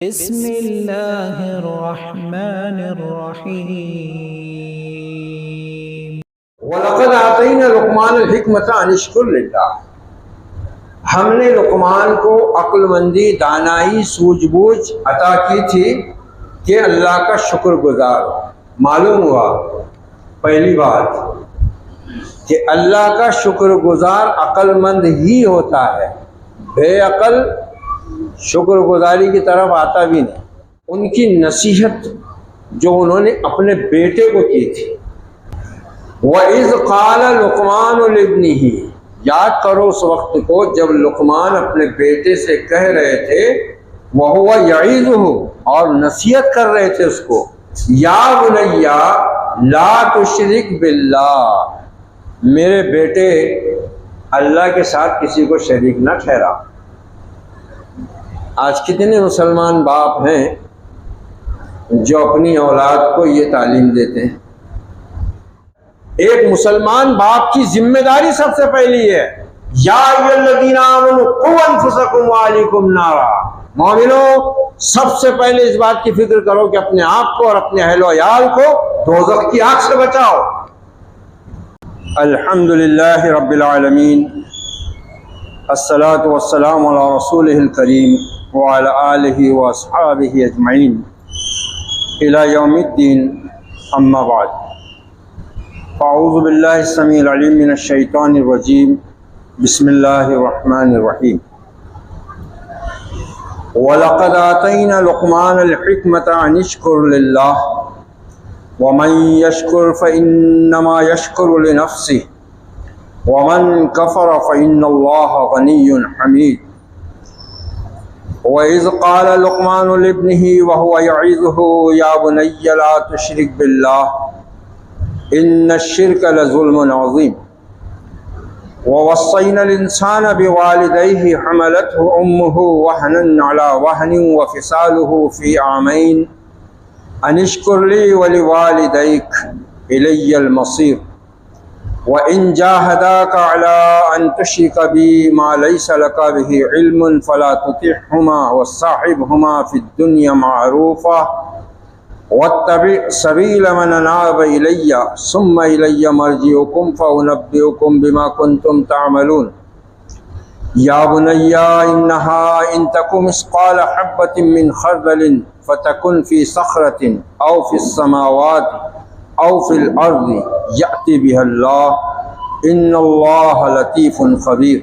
बिस्मिल्लाहिर्रहमानिर्रहीम। वलक़द आतैना लुक़मानल हिकमत अन इश्कुर लिल्लाह। हमने लुक़मान को अक्लमंदी, दानाई, सूझबूझ अता की थी कि अल्लाह का शुक्रगुजार हो। मालूम हुआ पहली बात कि अल्लाह का शुक्रगुजार अक्लमंद ही होता है, बेअक्ल शुक्रगुजारी की तरफ आता भी नहीं। उनकी नसीहत जो उन्होंने अपने बेटे को की थी, वइज़ क़ाल लुक़मान लिब्निही, याद करो उस वक्त को जब लुक़मान अपने बेटे से कह रहे थे, वहुवा यईज़ुहु, और नसीहत कर रहे थे उसको, या बुनैया ला तुशरिक बिल्लाह, मेरे बेटे अल्लाह के साथ किसी को शरीक न ठहरा। आज कितने मुसलमान बाप हैं जो अपनी औलाद को ये तालीम देते हैं। एक मुसलमान बाप की जिम्मेदारी सबसे पहली है, या अय्युहल्लज़ीना आमनू क़ू अनफुसकुम व अहलीकुम नारा। मोमिनो, सबसे पहले इस बात की फिक्र करो कि अपने आप को और अपने अहल व याल को दोज़ख की आग से बचाओ। अल्हम्दुलिल्लाहि रब्बिल आलमीन, अस्सलातु वस्सलामु अला रसूलिहिल करीम व अला आलिहि व अस्हाबिहि अजमईन इला यौमिद्दीन, अम्मा बाद। अऊज़ु बिल्लाहि समीइल अलीम मिनश शैतानिर रजीम, बिस्मिल्लाहिर रहमानिर रहीम। वलक़द आतैना लुक़मानल हिकमत अन इश्कुर लिल्लाह व मन यशकुर फ़इन्नमा यशकुरु लिनफ़्सिहि व मन कफ़र फ़इन्नल्लाह गनिय्युन हमीद। वइज़ क़ाल लुक़मान लिब्निही व हुवा यईज़ुहु या बुनय्या ला तुशरिक बिल्लाह इन्नश्शिर्क लज़ुल्मुन अज़ीम। ववस्सैनल इंसान बिवालिदैहि हमलतहु उम्मुहु वहनन अला वहनिन व फ़िसालुहु फ़ी आमैन अनिश्कुर ली व लिवालिदैक इलैयल मसीर। व इन जाहदाका अला अन तुश्रिक बी मा लैसा लका बिही इल्मुन फला तुतिअहुमा वस्साहिबहुमा फ़िद दुनिया मारूफ़ा वत्तबि सबील मन अनाब इलैया सुम्मा इलैया मर्जिउकुम फ़उनब्बिउकुम बिमा कुन्तुम तअमलून। या बुनैया इन्नहा इन तकु मिस्क़ाल हब्बतिन मिन खर्दलिन फ़तकुन फ़ी सख़रतिन औ फ़िस समावाति औ फ़िल अर्ज़ि यअति बिहल्लाह इन्नल्लाह लतीफ़ुन ख़बीर।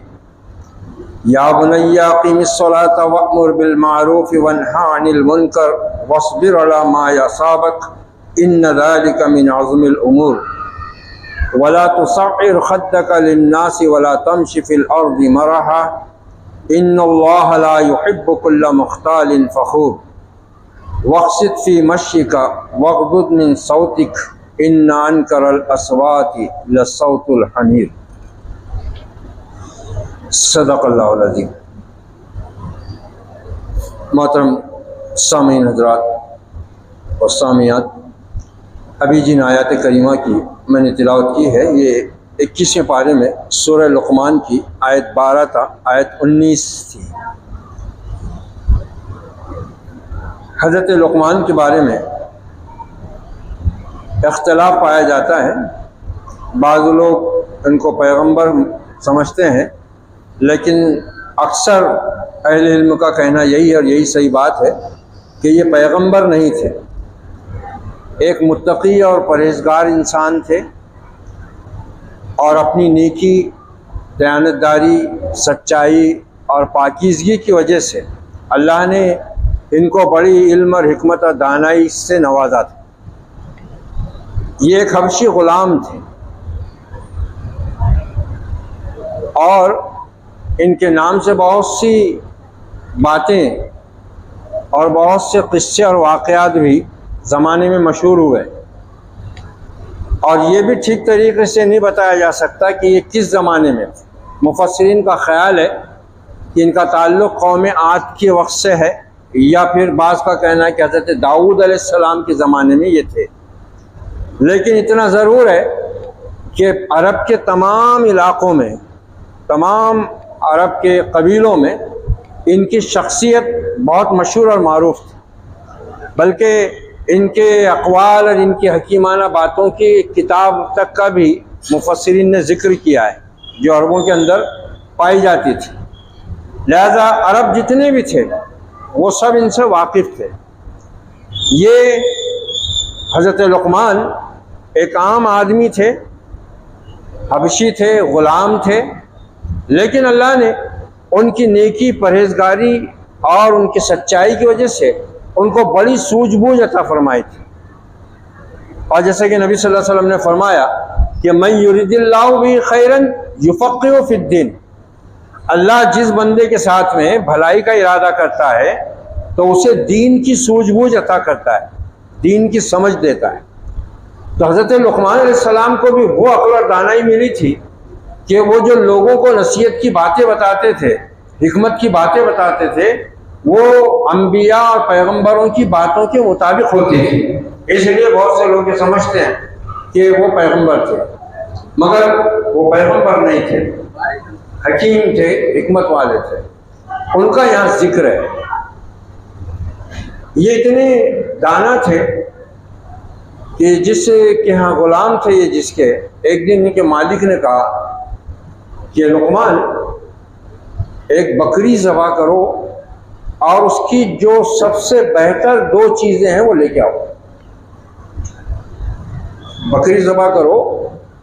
या बुनैया अक़िमिस्सलाता वअमुर बिल मारूफ़ वन्हा अनिल मुनकर वस्बिर अला मा यसाबक इन्न ज़ालिका मिन अज़्मिल उमूर। वला तुसअ्इर ख़द्दका लिन्नासि वला तमशि फ़िल अर्ज़ि मरहा इन्नल्लाह ला युहिब्बु कुल्ला मुख़्तालिन फ़ख़ूर। वक़्सिद फ़ी मश्यिका वग़्दुद मिन सौतिक इन्न अनकरल अस्वाति लसौतुल हमीर। सदक़ल्लाहुल अज़ीम। मोहतरम सामीन हज़रात और सामियात, अभी जिन आयत करीमा की मैंने तिलावत की है, ये 21वें पारे में सूरह लुक़मान की आयत 12 था, आयत 19 थी। हज़रत लुक़मान के बारे में इख्तिलाफ पाया जाता है। बाज़ लोग इनको पैगंबर समझते हैं, लेकिन अक्सर अहले इल्म का कहना यही और यही सही बात है कि ये पैगंबर नहीं थे, एक मुत्तकी और परहेज़गार इंसान थे, और अपनी नेकी, दयानतदारी, सच्चाई और पाकीज़गी की वजह से अल्लाह ने इनको बड़ी इल्म और हिकमत और दानाई से नवाजा था। ये एक हबशी ग़ुलाम थे और इनके नाम से बहुत सी बातें और बहुत से क़िस्से और वाक़यात भी ज़माने में मशहूर हुए, और ये भी ठीक तरीके से नहीं बताया जा सकता कि ये किस ज़माने में थे। मुफ़स्सिरीन का ख़याल है कि इनका ताल्लुक़ कौम आद के वक्त से है, या फिर बाज़ का कहना है कि हज़रत दाऊद अलैहिस्सलाम के ज़माने में ये थे। लेकिन इतना ज़रूर है कि अरब के तमाम इलाक़ों में, तमाम अरब के कबीलों में इनकी शख्सियत बहुत मशहूर और मारूफ थे, बल्कि इनके अक़वाल और इनकी हकीमाना बातों की किताब तक का भी मुफस्सिरीन ने ज़िक्र किया है जो अरबों के अंदर पाई जाती थी। लिहाजा अरब जितने भी थे वो सब इनसे वाकिफ़ थे। ये हज़रत लुक़मान एक आम आदमी थे, हबशी थे, ग़ुलाम थे, लेकिन अल्लाह ने उनकी नेकी, परहेज़गारी और उनकी सच्चाई की वजह से उनको बड़ी सूझबूझ अता फरमाई थी। और जैसे कि नबी सल्लल्लाहु अलैहि वसल्लम ने फरमाया कि मन युरिदिल्लाहु बिही खैरन युफ़क़्क़िहु फ़िद्दीन, अल्लाह जिस बंदे के साथ में भलाई का इरादा करता है तो उसे दीन की सूझबूझ अता करता है, दीन की समझ देता है। तो हज़रत लुक़मान अलैहिस्सलाम को भी वो अक़ल और दानाई मिली थी कि वो जो लोगों को नसीहत की बातें बताते थे, हिकमत की बातें बताते थे, वो अंबिया और पैगंबरों की बातों के मुताबिक होती थी। इसलिए बहुत से लोग ये समझते हैं कि वो पैगंबर थे, मगर वो पैगंबर नहीं थे, हकीम थे, हिकमत वाले थे। उनका यहाँ जिक्र है। ये इतने दाना थे कि जिसके यहाँ गुलाम थे ये जिसके, एक दिन इनके मालिक ने कहा कि लुक़मान एक बकरी ज़बा करो और उसकी जो सबसे बेहतर 2 चीज़ें हैं वो लेके आओ। बकरी ज़बा करो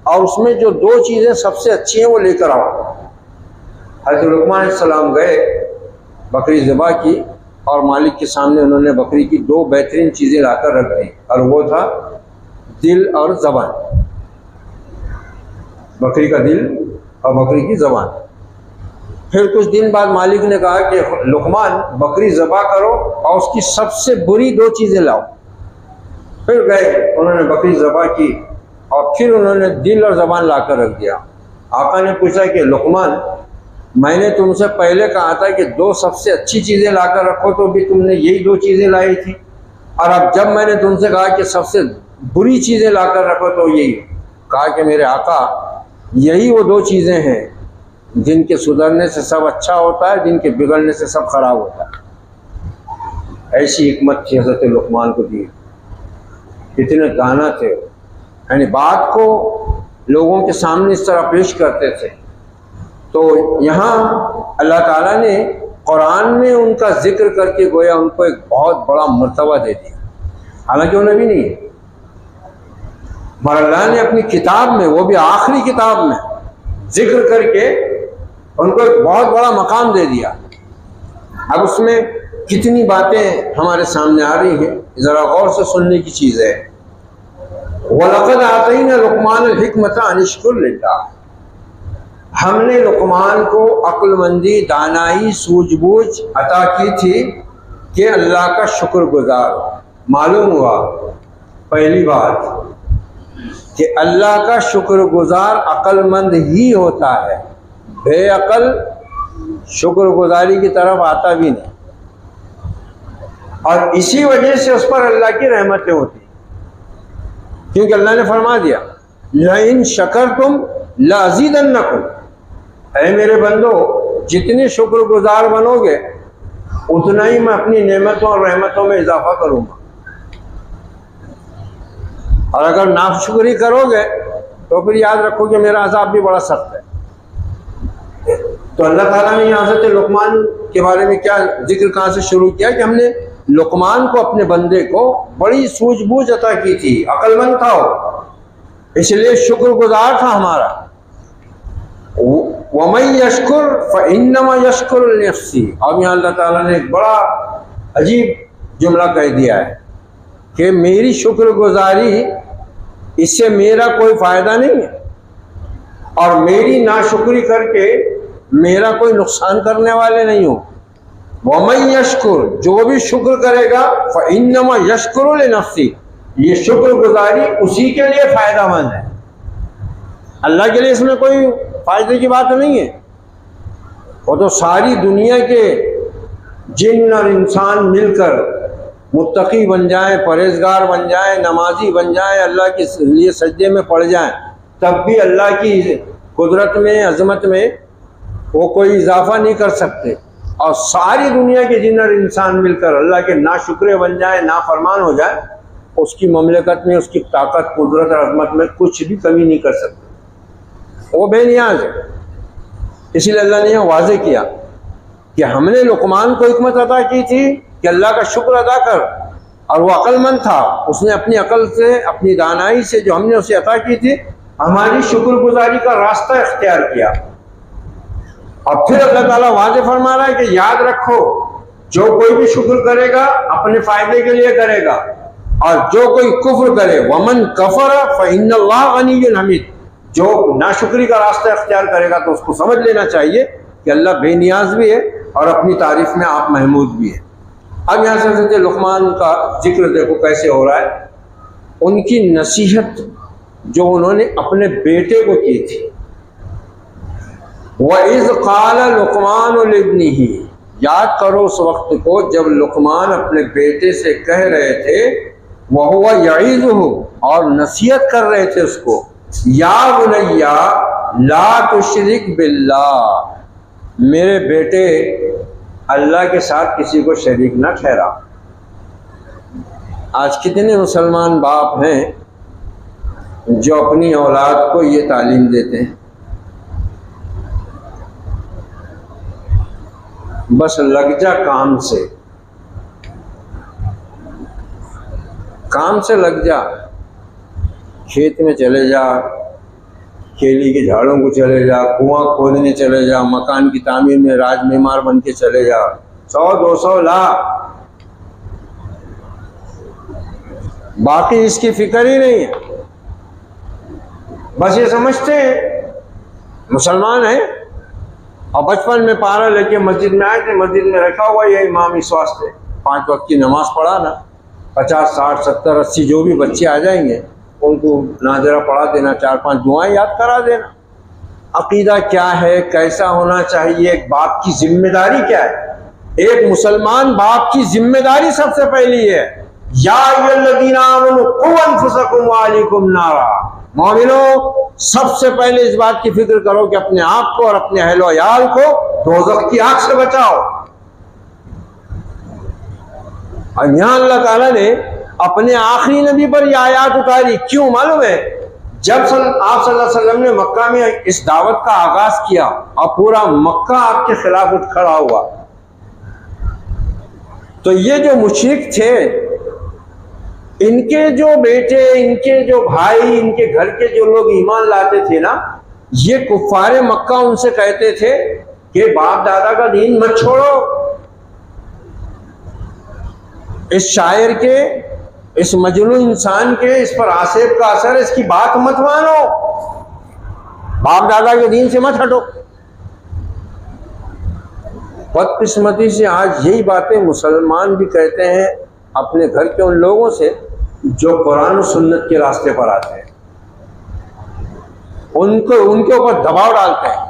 और उसमें जो 2 चीज़ें सबसे अच्छी हैं वो लेकर आओ। हज़रत लुक़मान अलैहिस्सलाम गए, बकरी ज़बा की और मालिक के सामने उन्होंने बकरी की 2 बेहतरीन चीज़ें लाकर रख दी, और वो था दिल और ज़बान, बकरी का दिल और बकरी की ज़बान। फिर कुछ दिन बाद मालिक ने कहा कि लुक़मान बकरी ज़बा करो और उसकी सबसे बुरी 2 चीज़ें लाओ। फिर गए, उन्होंने बकरी ज़बा की और फिर उन्होंने दिल और ज़बान लाकर रख दिया। आका ने पूछा कि लुक़मान, मैंने तुमसे पहले कहा था कि 2 सबसे अच्छी चीज़ें लाकर रखो तो भी तुमने यही 2 चीज़ें लाई थी, और अब जब मैंने तुमसे कहा कि सबसे बुरी चीज़ें लाकर रखो तो यही। कहा कि मेरे आका, यही वो 2 चीज़ें हैं जिनके सुधरने से सब अच्छा होता है, जिनके बिगड़ने से सब खराब होता है। ऐसी हिकमत थी हज़रत लुक़मान को दी। इतने दाना थे, यानी बात को लोगों के सामने इस तरह पेश करते थे। तो यहाँ अल्लाह ताला ने कुरान में उनका जिक्र करके गोया उनको एक बहुत बड़ा मर्तबा दे दिया, हालांकि वो नबी नहीं है, मगर अल्लाह ने अपनी किताब में, वो भी आखिरी किताब में, जिक्र करके उनको एक बहुत बड़ा मकाम दे दिया। अब उसमें कितनी बातें हमारे सामने आ रही हैं, ज़रा गौर से सुनने की चीज़ है। वलक़द आतैना लुक़मान अल-हिकमत अन इश्कुर लिल्लाह, हमने लुक़मान को अक्लमंदी, दानाई, सूझबूझ अता की थी कि अल्लाह का शुक्रगुजार हो। मालूम हुआ पहली बात कि अल्लाह का शुक्रगुजार अक्लमंद ही होता है, बेअक्ल शुक्रगुजारी की तरफ आता भी नहीं। और इसी वजह से उस पर अल्लाह की रहमतें होती, क्योंकि अल्लाह ने फरमा दिया लइन शकरतुम लाज़ीदन्नकुम, ऐ मेरे बंदो जितने शुक्रगुजार बनोगे उतना ही मैं अपनी नेमतों और रहमतों में इजाफा करूँगा, और अगर नाशुक्री करोगे तो फिर याद रखो कि मेरा अज़ाब भी बड़ा सख्त है। तो अल्लाह ताला ने यहाँ से लुक़मान के बारे में क्या जिक्र कहाँ से शुरू किया कि हमने लुक़मान को, अपने बंदे को बड़ी सूझबूझ अता की थी, अक्लमंद था वो, इसलिए शुक्रगुजार था हमारा। वमन यशकुर फ़इन्नमा यशकुरु लिनफ़्सिही, अब यहाँ अल्लाह ताला ने एक बड़ा अजीब जुमला कह दिया है कि मेरी शुक्रगुजारी, इससे मेरा कोई फ़ायदा नहीं है, और मेरी नाशुक्री करके मेरा कोई नुकसान करने वाले नहीं हो। वमन यशकुर, जो भी शुक्र करेगा, फ़इन्नमा यशकुरु लिनफ़्सिही, ये शुक्रगुजारी उसी के लिए फ़ायदामंद है, अल्लाह के लिए इसमें कोई फ़ायदे की बात नहीं है। वो तो सारी दुनिया के जिन और इंसान मिलकर मुत्तकी बन जाएं, परहेजगार बन जाएं, नमाजी बन जाएं, अल्लाह के लिए सजदे में पड़ जाएं, तब भी अल्लाह की कुदरत में, अज़मत में वो कोई इजाफा नहीं कर सकते। और सारी दुनिया के जिन और इंसान मिलकर अल्लाह के नाशुक्रे बन जाए, नाफरमान हो जाए, उसकी ममलकत में, उसकी ताकत, कुदरत और अज़मत में कुछ भी कमी नहीं कर सकते। वो बेनियाज है। इसीलिए अल्लाह ने यह वाज़े किया कि हमने लुकमान को हिकमत अता की थी कि अल्लाह का शुक्र अदा कर, और वो अक्लमंद था। उसने अपनी अकल से, अपनी दानाई से जो हमने उसे अता की थी, हमारी शुक्रगुजारी का रास्ता इख्तियार किया। और फिर अल्लाह ताला वाज़े फरमा रहा है कि याद रखो, जो कोई भी शुक्र करेगा अपने फायदे के लिए करेगा, और जो कोई कुफ्र करे, वमन कफर फइन्नल्लाह गनियुन हमीद, जो नाशुक्री का रास्ता इख्तियार करेगा तो उसको समझ लेना चाहिए कि अल्लाह बेनियाज भी है और अपनी तारीफ में आप महमूद भी है। अब यहाँ से हज़रत लुक़मान का जिक्र देखो कैसे हो रहा है। उनकी नसीहत जो उन्होंने अपने बेटे को की थी, वइज़ क़ाल लुक़मान लिब्निही, याद करो उस वक्त को जब लुक़मान अपने बेटे से कह रहे थे, वहुवा यईज़ुहु, और नसीहत कर रहे थे उसको, या बुनैया ला तुश्रिक बिल्लाह, मेरे बेटे अल्लाह के साथ किसी को शरीक न ठहरा। आज कितने मुसलमान बाप हैं जो अपनी औलाद को ये तालीम देते हैं, बस लग जा काम से, काम से लग जा, खेत में चले जा, केली के झाड़ों को चले जा, कुआं खोदने चले जा, मकान की तामीर में राजमीमार बन के चले जा, 100-200 ला, बाकी इसकी फिक्र ही नहीं है। बस ये समझते हैं मुसलमान है, और बचपन में पारा लेके मस्जिद में आए थे, मस्जिद में रखा हुआ ये इमाम इस वास्ते 5 वक्त की नमाज पढ़ा ना, 50, 60, 70, 80 जो भी बच्चे आ जाएंगे उनको नाजरा पढ़ा देना, 4-5 दुआएं याद करा देना। अकीदा क्या है, कैसा होना चाहिए, एक बाप की जिम्मेदारी क्या है, एक मुसलमान बाप की जिम्मेदारी सबसे पहली है, या अय्युहल्लज़ीना आमनू क़ू अनफुसकुम व अहलीकुम नारा, मोमिनो सबसे पहले इस बात की फिक्र करो कि अपने आप को और अपने अहलो अयाल को दोज़ख की आग से बचाओ। और यहाँ अल्लाह ताला ने अपने आखिरी नबी पर यह आयत उतारी, क्यों मालूम है? जब आप सल्लल्लाहु अलैहि वसल्लम ने मक्का में इस दावत का आगाज किया और पूरा मक्का आपके खिलाफ उठ खड़ा हुआ, तो ये जो मुशरिक थे, इनके जो बेटे, इनके जो भाई, इनके घर के जो लोग ईमान लाते थे ना, ये कुफ्फारे मक्का उनसे कहते थे कि बाप दादा का दीन मत छोड़ो, इस शायर के, इस मजनू इंसान के, इस पर आसेब का असर, इसकी बात मत मानो, बाप दादा के दीन से मत हटो। बदकिस्मती से आज यही बातें मुसलमान भी कहते हैं अपने घर के उन लोगों से जो कुरान और सुन्नत के रास्ते पर आते हैं, उनके ऊपर दबाव डालते हैं,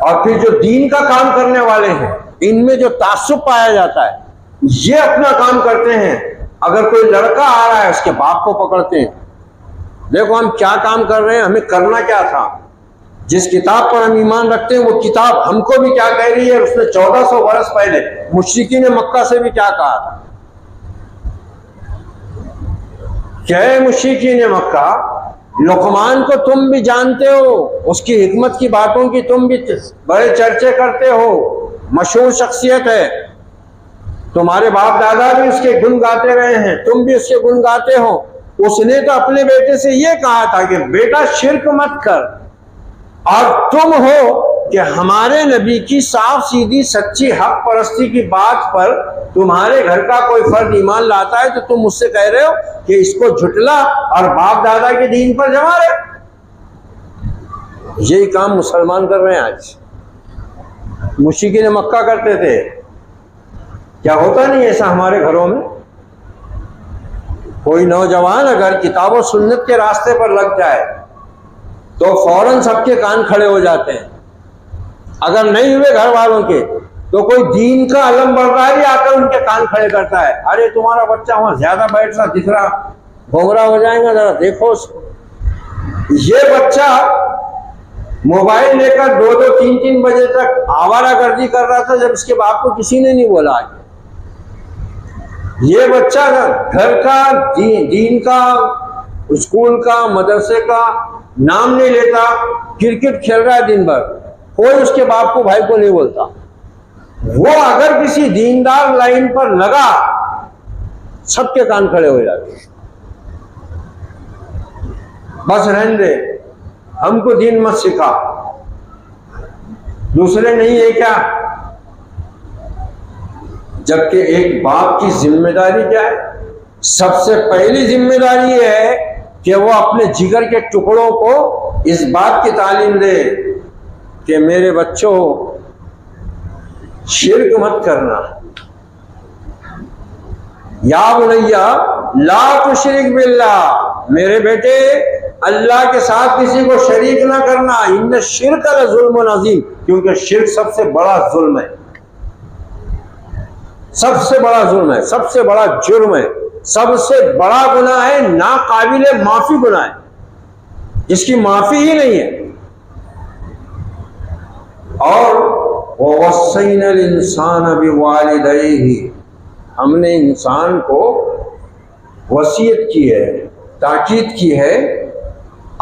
और फिर जो दीन का काम करने वाले हैं, इनमें जो तासुब पाया जाता है, ये अपना काम करते हैं। अगर कोई लड़का आ रहा है उसके बाप को पकड़ते हैं, देखो हम क्या काम कर रहे हैं, हमें करना क्या था, जिस किताब पर हम ईमान रखते हैं वो किताब हमको भी क्या कह रही है, उसने 1400 बरस पहले मुशरिकीन मक्का से भी क्या कहा था। क्या है मुशरिकीन मक्का, लुक़मान को तुम भी जानते हो, उसकी हिकमत की बातों की तुम भी बड़े चर्चे करते हो, मशहूर शख्सियत है, तुम्हारे बाप दादा भी उसके गुण गाते रहे हैं, तुम भी उसके गुण गाते हो। उसने तो अपने बेटे से ये कहा था कि बेटा शिर्क मत कर, और तुम हो कि हमारे नबी की साफ सीधी सच्ची हक परस्ती की बात पर तुम्हारे घर का कोई फर्द ईमान लाता है तो तुम मुझसे कह रहे हो कि इसको झुटला और बाप दादा के दीन पर जमा रहे। यही काम मुसलमान कर रहे हैं आज, मुशरिकीन मक्का करते थे। क्या होता नहीं ऐसा हमारे घरों में? कोई नौजवान अगर किताब और सुन्नत के रास्ते पर लग जाए तो फौरन सबके कान खड़े हो जाते हैं, अगर नहीं हुए घर वालों के तो कोई दीन का अलम बरदारी आकर उनके कान खड़े करता है, अरे तुम्हारा बच्चा वहां ज्यादा बैठ रहा दिख रहा, गोमराह हो जाएगा, जरा देखो उसको। ये बच्चा मोबाइल लेकर 2-2, 3-3 बजे तक आवारागर्दी कर रहा था, जब इसके बाप को किसी ने नहीं बोला। ये बच्चा घर का, दीन का, स्कूल का, मदरसे का नाम नहीं लेता, क्रिकेट खेल रहा है दिन भर, कोई उसके बाप को, भाई को नहीं बोलता। वो अगर किसी दीनदार लाइन पर लगा, सबके कान खड़े हो जाते। बस रहने दे, हमको दीन मत सिखा, दूसरे नहीं है क्या? जबकि एक बाप की जिम्मेदारी क्या है? सबसे पहली जिम्मेदारी है कि वो अपने जिगर के टुकड़ों को इस बात की तालीम दे कि मेरे बच्चों, शिर्क मत करना। या बुनैया ला तुशरिक बिल्लाह, मेरे बेटे अल्लाह के साथ किसी को शरीक ना करना। इन्न शिर्क लजुल्मुन अज़ीम, क्योंकि शिर्क सबसे बड़ा जुल्म है, सबसे बड़ा जुल्म है, सबसे बड़ा जुर्म है, सबसे बड़ा गुनाह है, नाकाबिले माफी गुनाह है, जिसकी माफी ही नहीं है। और ववस्सैनल इंसान बिवालिदैहि, हमने इंसान को वसीयत की है, ताकीद की है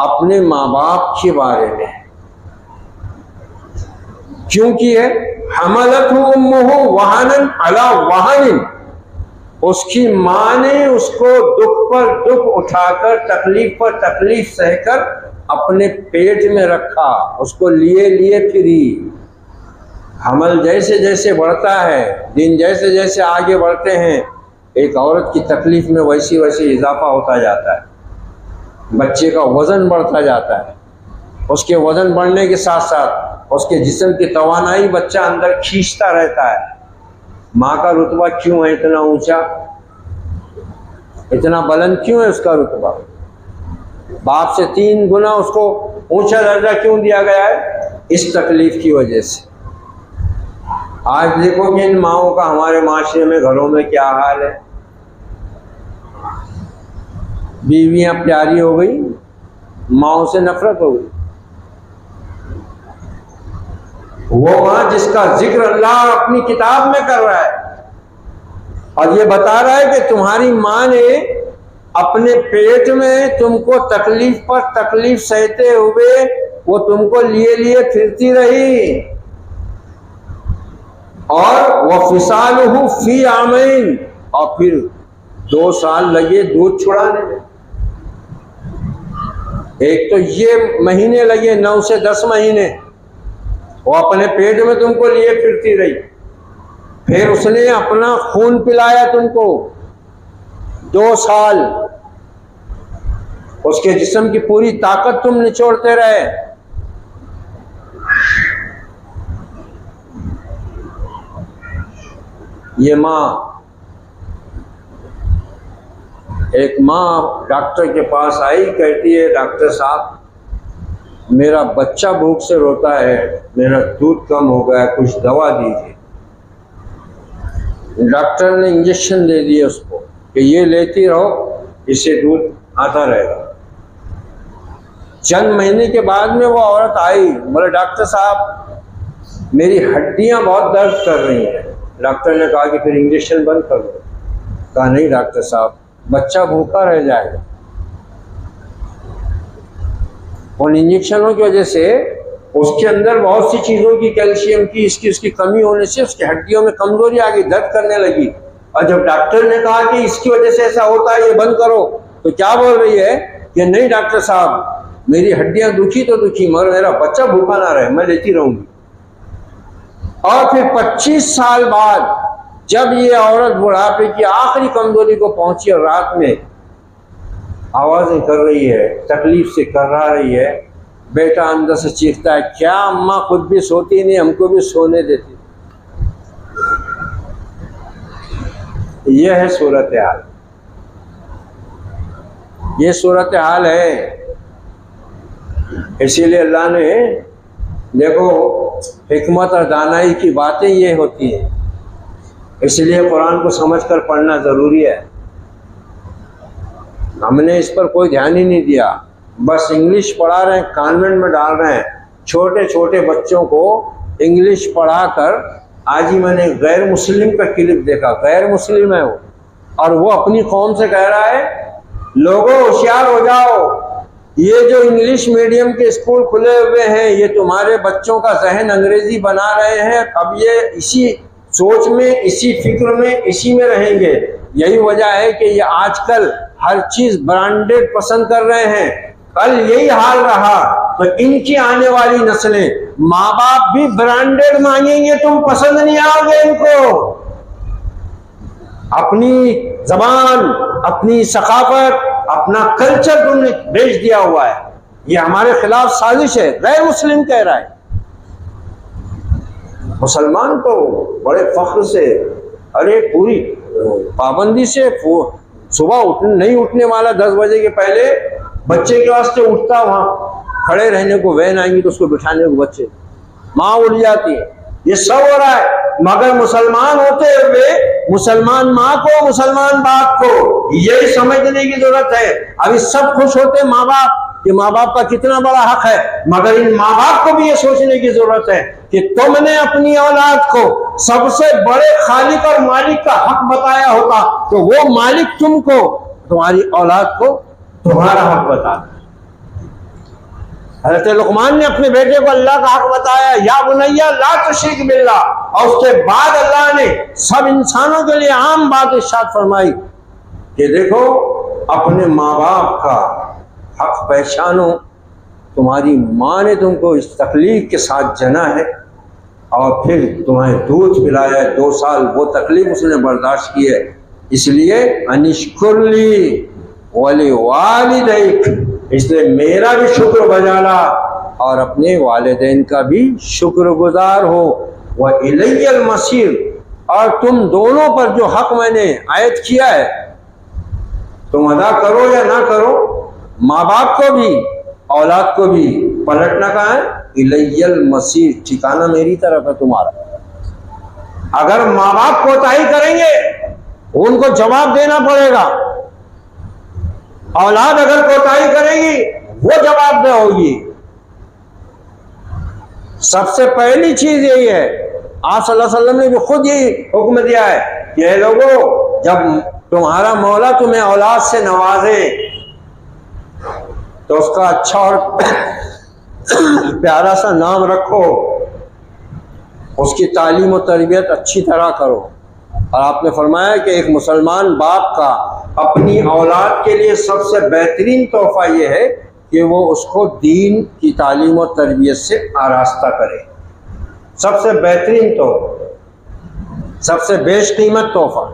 अपने माँ बाप के बारे में। क्यों की है? हमलतहु उम्मुहु वहनन अला वहनिन, उसकी माँ ने उसको दुख पर दुख उठाकर, तकलीफ पर तकलीफ सहकर अपने पेट में रखा, उसको लिए लिए फिरी। हमल जैसे जैसे बढ़ता है, दिन जैसे जैसे आगे बढ़ते हैं, एक औरत की तकलीफ में वैसी वैसी इजाफा होता जाता है, बच्चे का वज़न बढ़ता जाता है, उसके वज़न बढ़ने के साथ साथ उसके जिस्म की तवानाई बच्चा अंदर खींचता रहता है। माँ का रुतबा क्यों है इतना ऊंचा, इतना बुलंद क्यों है उसका रुतबा? बाप से 3 गुना उसको ऊंचा दर्जा क्यों दिया गया है? इस तकलीफ की वजह से। आज देखो कि इन माओं का हमारे माशरे में, घरों में क्या हाल है। बीवियां प्यारी हो गई, माओं से नफरत हो गई। वो मां जिसका जिक्र अल्लाह अपनी किताब में कर रहा है और ये बता रहा है कि तुम्हारी मां ने अपने पेट में तुमको तकलीफ पर तकलीफ सहते हुए वो तुमको लिए लिए फिरती रही, और वह फिसालुहु फी आमैन, और फिर 2 साल लगे दूध छुड़ाने में। एक तो ये महीने लगे, 9 से 10 महीने वो अपने पेट में तुमको लिए फिरती रही, फिर उसने अपना खून पिलाया तुमको 2 साल, उसके जिस्म की पूरी ताकत तुम निचोड़ते रहे। ये माँ, एक माँ डॉक्टर के पास आई, कहती है डॉक्टर साहब मेरा बच्चा भूख से रोता है, मेरा दूध कम हो गया, कुछ दवा दीजिए। डॉक्टर ने इंजेक्शन दे दिया उसको कि ये लेती रहो, इससे दूध आता रहेगा। चंद महीने के बाद में वो औरत आई, बोले डॉक्टर साहब मेरी हड्डियां बहुत दर्द कर रही हैं। डॉक्टर ने कहा कि फिर इंजेक्शन बंद कर दो। कहा नहीं डॉक्टर साहब, बच्चा भूखा रह जाएगा। उन इंजेक्शनों की वजह से उसके अंदर बहुत सी चीज़ों की, कैल्शियम की, इसकी उसकी कमी होने से उसकी हड्डियों में कमजोरी आ गई, दर्द करने लगी। और जब डॉक्टर ने कहा कि इसकी वजह से ऐसा होता है, ये बंद करो, तो क्या बोल रही है कि नहीं डॉक्टर साहब मेरी हड्डियां दुखी तो दुखी, मगर मेरा बच्चा भूखा ना रहे, मैं लेती रहूंगी। और फिर 25 साल बाद जब ये औरत बुढ़ापे की आखिरी कमजोरी को पहुंची और रात में आवाजें कर रही है, तकलीफ से कर्रा रही है, बेटा अंदर से चीखता है क्या अम्मा खुद भी सोती नहीं, हमको भी सोने देती। यह है सूरत हाल, ये सूरत हाल है। इसीलिए अल्लाह ने, देखो हिकमत और दानाई की बातें ये होती हैं, इसलिए कुरान को समझकर पढ़ना ज़रूरी है। हमने इस पर कोई ध्यान ही नहीं दिया, बस इंग्लिश पढ़ा रहे हैं, कॉन्वेंट में डाल रहे हैं, छोटे छोटे बच्चों को इंग्लिश पढ़ाकर, आज ही मैंने गैर मुस्लिम का क्लिप देखा, गैर मुस्लिम है वो, और वो अपनी कौम से कह रहा है लोगों होशियार हो जाओ, ये जो इंग्लिश मीडियम के स्कूल खुले हुए हैं ये तुम्हारे बच्चों का जहन अंग्रेजी बना रहे हैं, अब ये इसी सोच में, इसी फिक्र में, इसी में रहेंगे। यही वजह है कि ये आजकल हर चीज ब्रांडेड पसंद कर रहे हैं। कल यही हाल रहा तो इनकी आने वाली नस्लें, माँ बाप भी ब्रांडेड मांगेंगे, तुम पसंद नहीं आओगे इनको। अपनी जबान, अपनी सकाफत, अपना कल्चर तुमने बेच दिया हुआ है। ये हमारे खिलाफ साजिश है, गैर मुस्लिम कह रहा है। मुसलमान तो बड़े फख्र से, अरे पूरी पाबंदी से, सुबह नहीं उठने वाला 10 बजे के पहले बच्चे के वास्ते उठता, वहां खड़े रहने को वैन आएंगी तो उसको बिठाने को बच्चे, माँ उठ जाती है। ये सब हो रहा है, मगर मुसलमान होते हुए मुसलमान माँ को, मुसलमान बाप को यही समझने की जरूरत है। अभी सब खुश होते माँ बाप कि माँ बाप का कितना बड़ा हक है, मगर इन माँ बाप को भी ये सोचने की जरूरत है कि तुमने अपनी औलाद को सबसे बड़े खालिक और मालिक का हक बताया होता तो वो मालिक तुमको, तुम्हारी औलाद को तुम्हारा हक बताता। हज़रत लुकमान ने अपने बेटे को अल्लाह का हक बताया, या बुनैया ला तुश्रिक बिल्लाह, और उसके बाद अल्लाह ने सब इंसानों के लिए आम बात इरशाद फरमाई कि देखो अपने माँ बाप का हक पहचानो। तुम्हारी माँ ने तुमको इस तकलीफ के साथ जना है और फिर तुम्हें दूध पिलाया, 2 साल वो तकलीफ उसने बर्दाश्त की है, इसलिए अनिश्कुरली वली वालिदैक, इसलिए मेरा भी शुक्र बजाना और अपने वालिदैन का भी शुक्रगुजार हो। वह इलैयल मसीर, और तुम दोनों पर जो हक मैंने आयत किया है तुम अदा करो या ना करो, माँ बाप को भी औलाद को भी पलटना कहाँ है, इलैयल मसीर, ठिकाना मेरी तरफ है तुम्हारा। अगर माँ बाप कोताही करेंगे उनको जवाब देना पड़ेगा, औलाद अगर कोताही करेगी वो जवाबदेह होगी। सबसे पहली चीज यही है, आप सल्लल्लाहु अलैहि वसल्लम ने भी खुद यही हुक्म दिया है कि लोगों जब तुम्हारा मौला तुम्हें औलाद से नवाजे तो उसका अच्छा और प्यारा सा नाम रखो, उसकी तालीम और तरबियत अच्छी तरह करो। और आपने फरमाया कि एक मुसलमान बाप का अपनी औलाद के लिए सबसे बेहतरीन तोहफा ये है कि वो उसको दीन की तालीम और तरबियत से आरास्ता करे। सबसे बेहतरीन तोहफा, सबसे बेशकीमत तोहफा।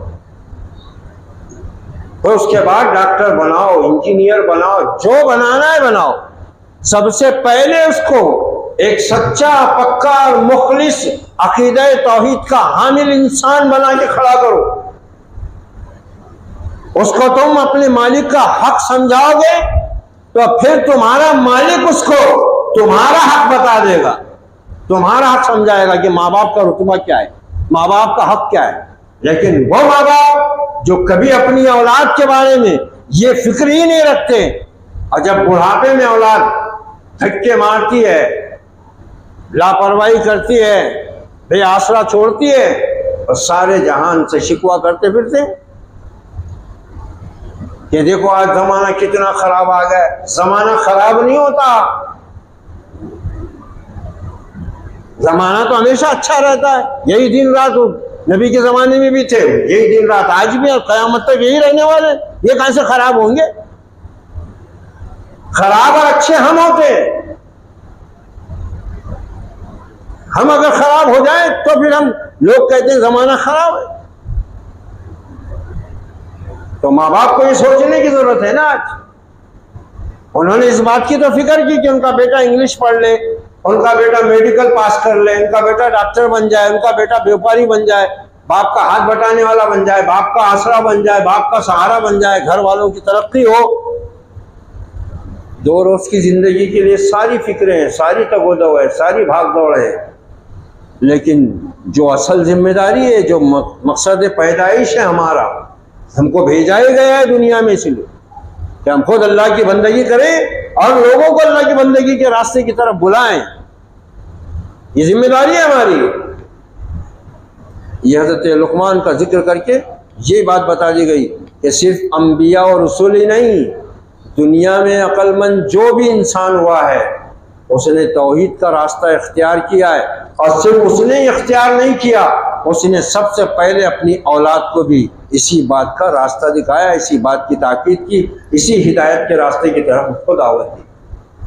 तो उसके बाद डॉक्टर बनाओ, इंजीनियर बनाओ, जो बनाना है बनाओ, सबसे पहले उसको एक सच्चा, पक्का और मुखलिस अकीदा तौहीद का हामिल इंसान बना के खड़ा करो। उसको तुम अपने मालिक का हक समझाओगे तो फिर तुम्हारा मालिक उसको तुम्हारा हक बता देगा, तुम्हारा हक समझाएगा कि माँ बाप का रुतबा क्या है, माँ बाप का हक क्या है। लेकिन वो माँ बाप जो कभी अपनी औलाद के बारे में ये फिक्र ही नहीं रखते, और जब बुढ़ापे में औलाद धक्के मारती है, लापरवाही करती है, बेआसरा छोड़ती है, और सारे जहान से शिकवा करते फिरते कि देखो आज जमाना कितना खराब आ गया। जमाना खराब नहीं होता, जमाना तो हमेशा अच्छा रहता है। यही दिन रात नबी के जमाने में भी थे, यही दिन रात आज भी, और क़यामत तक यही रहने वाले। ये कहां से खराब होंगे? खराब और अच्छे हम होते हैं। हम अगर खराब हो जाए तो फिर हम लोग कहते हैं जमाना खराब है। तो माँ बाप को ये सोचने की जरूरत है ना। आज उन्होंने इस बात की तो फिक्र की कि उनका बेटा इंग्लिश पढ़ ले, उनका बेटा मेडिकल पास कर ले, उनका बेटा डॉक्टर बन जाए, उनका बेटा व्यापारी बन जाए, बाप का हाथ बटाने वाला बन जाए, बाप का आसरा बन जाए, बाप का सहारा बन जाए, घर वालों की तरक्की हो। 2 रोज की जिंदगी के लिए सारी फिक्रें हैं, सारी तगोदो है, सारी भाग दौड़ है। लेकिन जो असल जिम्मेदारी है, जो मकसद पैदाइश है हमारा, हमको भेजा ही गया है दुनिया में इसलिए कि हम खुद अल्लाह की बंदगी करें और लोगों को अल्लाह की बंदगी के रास्ते की तरफ बुलाएं। ये जिम्मेदारी है हमारी। ये हज़रत लुक़मान का जिक्र करके ये बात बता दी गई कि सिर्फ अम्बिया और रसूल ही नहीं, दुनिया में अक्लमंद जो भी इंसान हुआ है उसने तौहीद का रास्ता इख्तियार किया है। और सिर्फ उसने इख्तियार नहीं किया, उसने सबसे पहले अपनी औलाद को भी इसी बात का रास्ता दिखाया, इसी बात की ताकीद की, इसी हिदायत के रास्ते की तरफ उसको दावत दी,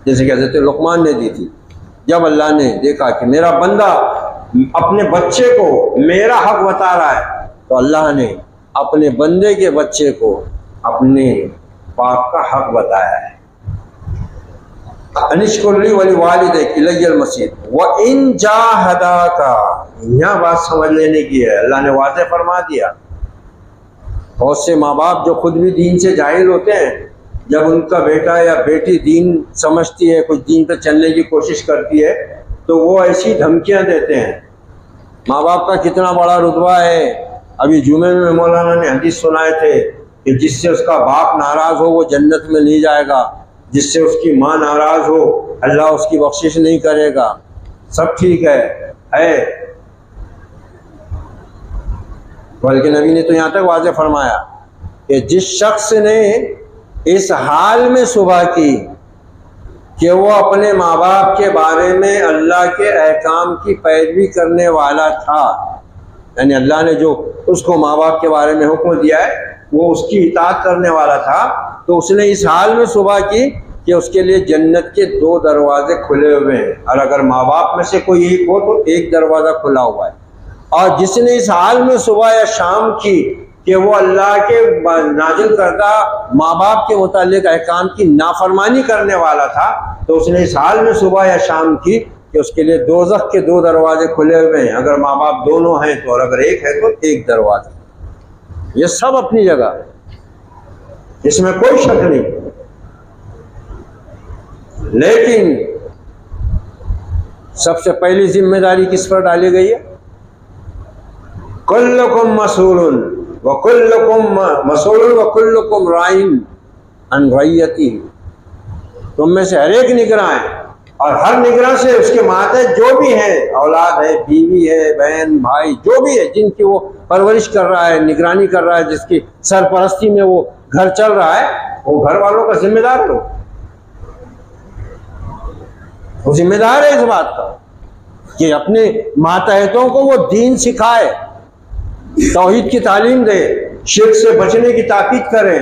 जैसे कि हज़रत लुक़मान ने दी थी। जब अल्लाह ने देखा कि मेरा बंदा अपने बच्चे को मेरा हक बता रहा है, तो अल्लाह ने अपने बंदे के बच्चे को अपने बाप का हक बताया है। अनिश्कुरली वली वालिदैक इलैयल मसीर व इन जाहदाका, यहाँ बात समझ लेने की है, अल्लाह ने वाज़ेह फरमा दिया। बहुत से माँ बाप जो खुद भी दीन से जाहिल होते हैं, जब उनका बेटा या बेटी दीन समझती है, कुछ दीन पर चलने की कोशिश करती है, तो वो ऐसी धमकियां देते हैं। माँ बाप का कितना बड़ा रुतबा है। अभी जुमे में मौलाना ने हदीस सुनाए थे कि जिससे उसका बाप नाराज़ हो वो जन्नत में नहीं जाएगा, जिससे उसकी माँ नाराज़ हो अल्लाह उसकी बख्शिश नहीं करेगा। सब ठीक है, बल्कि नबी ने तो यहाँ तक वाज़ेह फरमाया कि जिस शख्स ने इस हाल में सुबह की कि वो अपने माँ बाप के बारे में अल्लाह के अहकाम की पैरवी करने वाला था, यानी अल्लाह ने जो उसको माँ बाप के बारे में हुक्म दिया है वो उसकी इताअत करने वाला था, तो उसने इस हाल में सुबह की कि उसके लिए जन्नत के 2 दरवाजे खुले हुए हैं, और अगर माँ बाप में से कोई एक हो तो एक दरवाज़ा खुला हुआ है। और जिसने इस हाल में सुबह या शाम की कि वो अल्लाह के नाजिल करदा माँ बाप के मुतालिक अहकाम की नाफरमानी करने वाला था, तो उसने इस हाल में सुबह या शाम की कि उसके लिए दोज़ख के 2 दरवाजे खुले हुए हैं। अगर माँ बाप दोनों हैं तो, और अगर एक है तो एक दरवाजा। ये सब अपनी जगह है, इसमें कोई शक नहीं। लेकिन सबसे पहली जिम्मेदारी किस पर डाली गई है? कुल्लुकुम मसूलुन व कुल्लुकुम राइन अन रइयती। तुम में से हर एक निगरां है, और हर निगरां से उसके माते जो भी हैं, औलाद है, बीवी है, बहन भाई, जो भी है जिनकी वो परवरिश कर रहा है, निगरानी कर रहा है, जिसकी सरपरस्ती में वो घर चल रहा है, वो घर वालों का जिम्मेदार है। वो जिम्मेदार है इस बात का कि अपने मातहतों को वो दीन सिखाए, तौहीद की तालीम दे, शिर्क से बचने की ताकीद करे,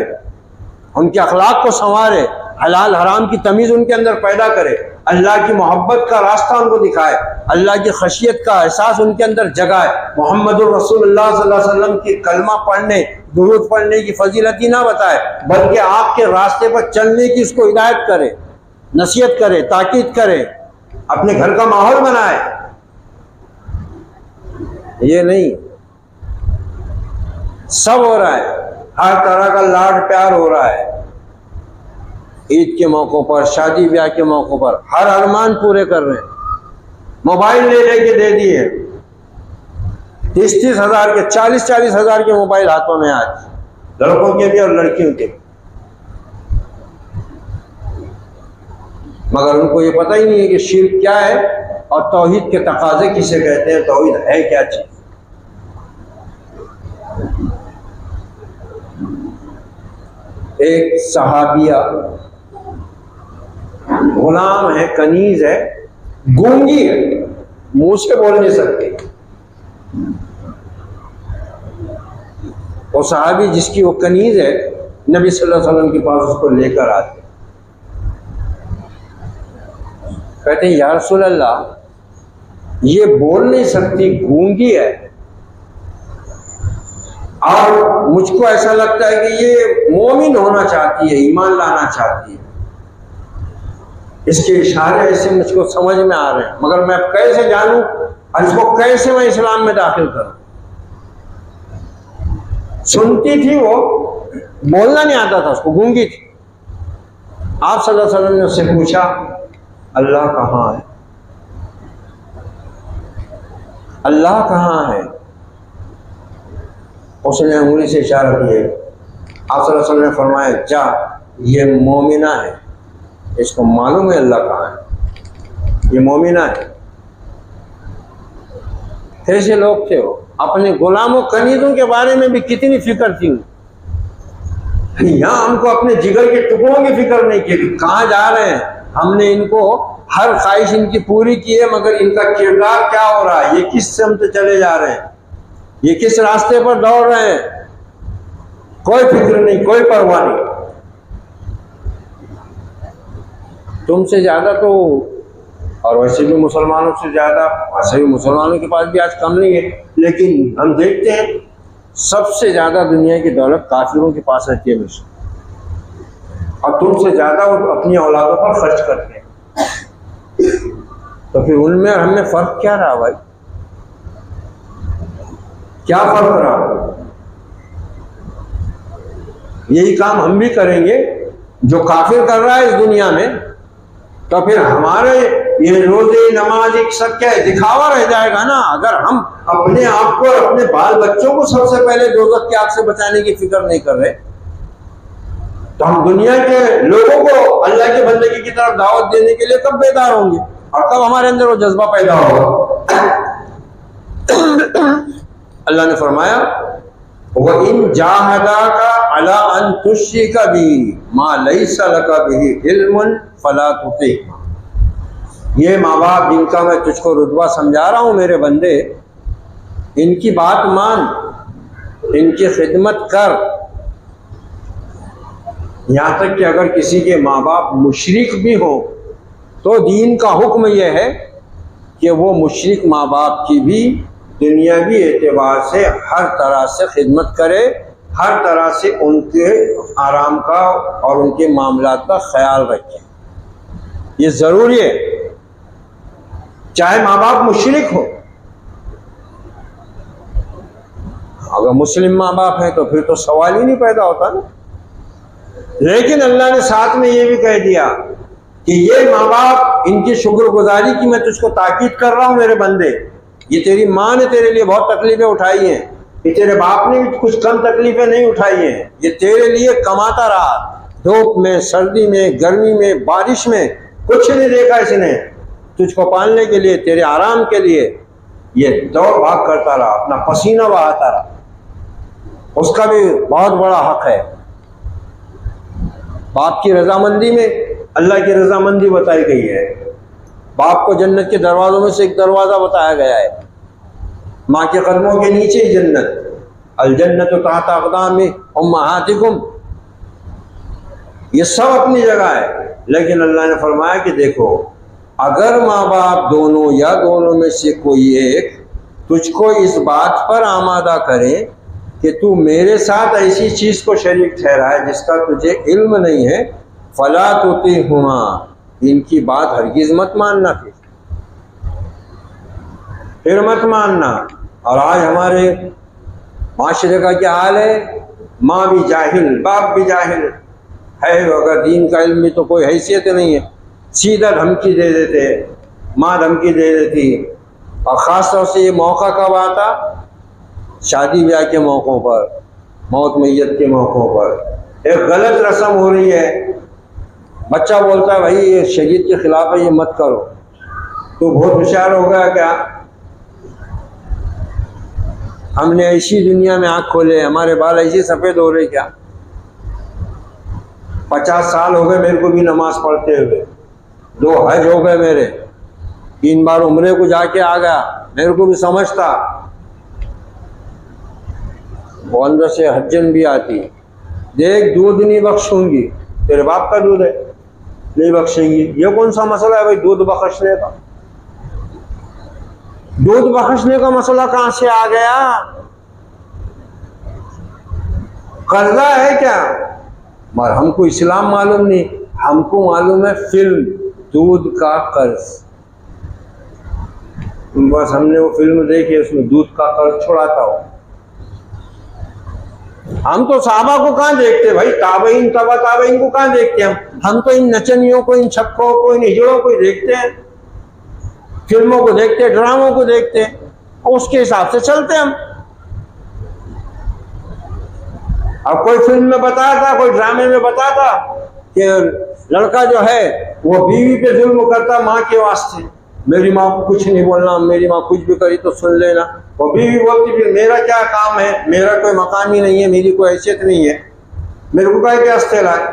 उनके अखलाक को संवारे, हलाल हराम की तमीज़ उनके अंदर पैदा करे, अल्लाह की मोहब्बत का रास्ता उनको दिखाए, अल्लाह की खशियत का एहसास उनके अंदर जगाए, मोहम्मदुर रसूलुल्लाह सल्लल्लाहु अलैहि वसल्लम की कलमा पढ़ने, दुरूद पढ़ने की फजीलत ही ना बताए, बल्कि आपके रास्ते पर चलने की उसको हिदायत करे, नसीहत करे, ताकीद करे, अपने घर का माहौल बनाए। ये नहीं, सब हो रहा है, हर तरह का लाड प्यार हो रहा है। ईद के मौक़ों पर, शादी ब्याह के मौक़ों पर हर अरमान पूरे कर रहे हैं। मोबाइल ले लेके दे दिए, 30-30 हज़ार के, 40-40 हज़ार के मोबाइल हाथों में आज, लड़कों के भी और लड़कियों के। मगर उनको ये पता ही नहीं है कि शिर्क क्या है और तौहीद के तकाज़े किसे कहते हैं, तौहीद है क्या चीज़। एक सहाबिया गुलाम है, कनीज है, गूंगी है, मुंह से बोल नहीं सकती। वो सहाबी जिसकी वो कनीज है, नबी सल्लल्लाहु अलैहि वसल्लम के पास उसको लेकर आते, कहते हैं या रसूल अल्लाह, ये बोल नहीं सकती, गूंगी है, और मुझको ऐसा लगता है कि ये मोमिन होना चाहती है, ईमान लाना चाहती है, इसके इशारे ऐसे मुझको समझ में आ रहे हैं, मगर मैं कैसे जानूं और इसको कैसे मैं इस्लाम में दाखिल करूं। सुनती थी, वो बोलना नहीं आता था उसको, गूंगी थी। आप सल्लल्लाहु अलैहि वसल्लम ने उससे पूछा अल्लाह कहाँ है, अल्लाह कहाँ है? उसने उंगली से इशारा किए। आप सल्लल्लाहु अलैहि वसल्लम ने फरमाया जा, ये मोमिना है, इसको मालूम है अल्लाह कहाँ है, ये मोमिना है। कैसे लोग थे वो, अपने गुलामों कनीजों के बारे में भी कितनी फिक्र थी। यहाँ हमको अपने जिगर के टुकड़ों की फिक्र नहीं की कि कहाँ जा रहे हैं। हमने इनको हर ख्वाहिश इनकी पूरी की है, मगर इनका किरदार क्या हो रहा है, ये किस समत चले जा रहे हैं, ये किस रास्ते पर दौड़ रहे हैं, कोई फिक्र नहीं, कोई परवाह नहीं। तुमसे ज्यादा तो, और वैसे भी मुसलमानों से ज्यादा, वैसे भी मुसलमानों के पास भी आज कम नहीं है, लेकिन हम देखते हैं सबसे ज्यादा दुनिया की दौलत काफिरों के पास रहती है हमेशा, और तुमसे ज्यादा वो अपनी औलादों पर खर्च करते हैं। तो फिर उनमें और हमें फर्क क्या रहा भाई, क्या फर्क रहा? यही काम हम भी करेंगे जो काफिर कर रहा है इस दुनिया में, तो फिर हमारे ये रोजे नमाज एक सब क्या है, दिखावा रह जाएगा ना। अगर हम अपने आप को और अपने बाल बच्चों को सबसे पहले दोज़ख की आग से बचाने की फिक्र नहीं कर रहे, तो हम दुनिया के लोगों को अल्लाह के बंदगी की तरफ दावत देने के लिए कब बेदार होंगे, और कब हमारे अंदर वो जज्बा पैदा होगा। अल्लाह ने फरमाया, वह इन जाहदाका अला अन तुश्रिका बी मा लैसा लका बिही इल्मुन फला तुतिअहुमा। ये माँ बाप जिनका मैं तुझको रुतबा समझा रहा हूँ मेरे बंदे, इनकी बात मान, इनकी खिदमत कर। यहाँ तक कि अगर किसी के माँ बाप मुशरिक भी हो तो दीन का हुक्म यह है कि वो मुशरिक माँ बाप की भी दुनियावी एतबार से हर तरह से खिदमत करे, हर तरह से उनके आराम का और उनके मामलात का ख्याल रखे। ये ज़रूरी है, चाहे माँ बाप मुशरिक हो। अगर मुस्लिम माँ बाप है तो फिर तो सवाल ही नहीं पैदा होता ना। लेकिन अल्लाह ने साथ में ये भी कह दिया कि ये माँ बाप, इनकी शुक्रगुजारी की मैं तुझको ताकीद कर रहा हूँ मेरे बंदे। ये तेरी माँ ने तेरे लिए बहुत तकलीफें उठाई हैं, ये तेरे बाप ने भी कुछ कम तकलीफें नहीं उठाई हैं। ये तेरे लिए कमाता रहा, धूप में, सर्दी में, गर्मी में, बारिश में, कुछ नहीं देखा इसने। तुझको पालने के लिए, तेरे आराम के लिए ये दौड़ भाग करता रहा, अपना पसीना बहाता रहा। उसका भी बहुत बड़ा हक है। बाप की रजामंदी में अल्लाह की रजामंदी बताई गई है। बाप को जन्नत के दरवाज़ों में से एक दरवाज़ा बताया गया है, माँ के कदमों के नीचे ही जन्नत। अल जन्नत तहत अक़दाम उम्महातिकुम, ये सब अपनी जगह है। लेकिन अल्लाह ने फरमाया कि देखो, अगर माँ बाप दोनों या दोनों में से कोई एक तुझको इस बात पर आमादा करे कि तू मेरे साथ ऐसी चीज़ को शरीक ठहराए जिसका तुझे इल्म नहीं है, फला तुतिअहुमा, इनकी बात हरगिज़ मत मानना, फिर मत मानना। और आज हमारे माशरे का क्या हाल है, माँ भी जाहिल, बाप भी जाहिल है, अगर दीन का इल्म भी तो कोई हैसियत नहीं है, सीधा धमकी दे देते, माँ धमकी दे देती। और ख़ास तौर से ये मौका कब आता, शादी ब्याह के मौक़ों पर, मौत मैयत के मौक़ों पर। एक गलत रस्म हो रही है, बच्चा बोलता है भाई ये शरीयत के खिलाफ है, ये मत करो। तो बहुत होशियार हो गया क्या, हमने ऐसी दुनिया में आँख खोले, हमारे बाल ऐसे सफ़ेद हो रहे क्या। 50 साल हो गए मेरे को भी नमाज पढ़ते हुए, 2 हज हो गए मेरे, 3 बार उम्रे को जाके आ गया, मेरे को भी समझता। वो अंदर से हज्जन भी आती, देख दूध नहीं बख्शूंगी, तेरे बाप का दूध है, नहीं बख्शेंगी। ये कौन सा मसला है भाई दूध बख्शने का? दूध बख्शने का मसला कहां से आ गया? कर्जा है क्या? मगर हमको इस्लाम मालूम नहीं, हमको मालूम है फिल्म दूध का कर्ज। बस हमने वो फिल्म देखी, उसमें दूध का कर्ज छुड़ाता हो। हम तो साहबा को कहाँ देखते भाई, ताबईन तबा ताबईन को कहाँ देखते हम तो इन नचनियों को, इन छक्कों को, इन हिजड़ों को देखते हैं, फिल्मों को देखते हैं, ड्रामों को देखते हैं, और उसके हिसाब से चलते हम। अब कोई फिल्म में बताता, कोई ड्रामे में बताता कि लड़का जो है वो बीवी पे जुल्म करता माँ के वास्ते, मेरी माँ को कुछ नहीं बोलना, मेरी माँ कुछ भी करी तो सुन लेना। वो बीवी बोलती फिर मेरा क्या काम है, मेरा कोई मकाम ही नहीं है, मेरी कोई हैसियत नहीं है, मेरे को क्या हंसते लाए,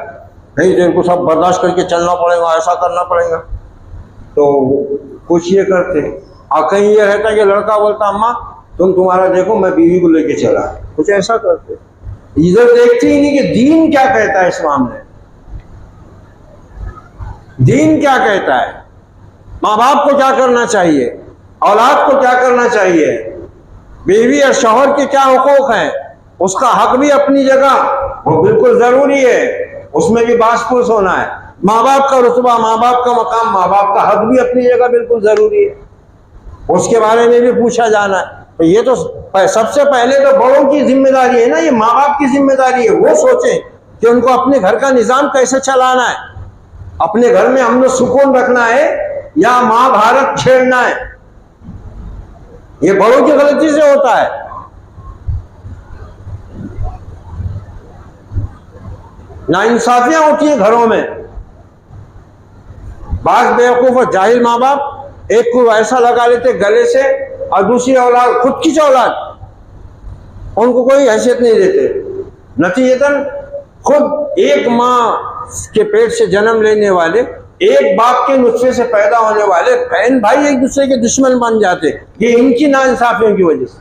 नहीं तो इनको सब बर्दाश्त करके चलना पड़ेगा, ऐसा करना पड़ेगा। तो कुछ ये करते। और कहीं ये रहता कि लड़का बोलता अम्मा तुम्हारा देखो मैं बीवी को लेके चला, कुछ ऐसा करते। इधर देखते ही नहीं कि दीन क्या कहता है इस मामले। दीन क्या कहता है, माँ बाप को क्या करना चाहिए, औलाद को क्या करना चाहिए, बीवी और शौहर के क्या हुकूक हैं, उसका हक भी अपनी जगह वो बिल्कुल जरूरी है, उसमें भी बासपुस होना है। माँ बाप का रुतबा, माँ बाप का मकाम, माँ बाप का हक भी अपनी जगह बिल्कुल जरूरी है, उसके बारे में भी पूछा जाना है। तो ये तो सबसे पहले तो बड़ों की जिम्मेदारी है ना, ये माँ बाप की जिम्मेदारी है। वो सोचें कि उनको अपने घर का निजाम कैसे चलाना है, अपने घर में अमन सुकून रखना है या महाभारत छेड़ना है। ये बड़ों की गलती से होता है। नाइंसाफियां होती हैं घरों में। बाग बेवकूफ और जाहिल माँ बाप एक को ऐसा लगा लेते गले से और दूसरी औलाद, खुद की औलाद, उनको कोई हैसियत नहीं देते। नतीजतन खुद एक माँ के पेट से जन्म लेने वाले, एक बाप के नुस्खे से पैदा होने वाले बहन भाई एक दूसरे के दुश्मन बन जाते, ये इनकी नाइंसाफियों की वजह से।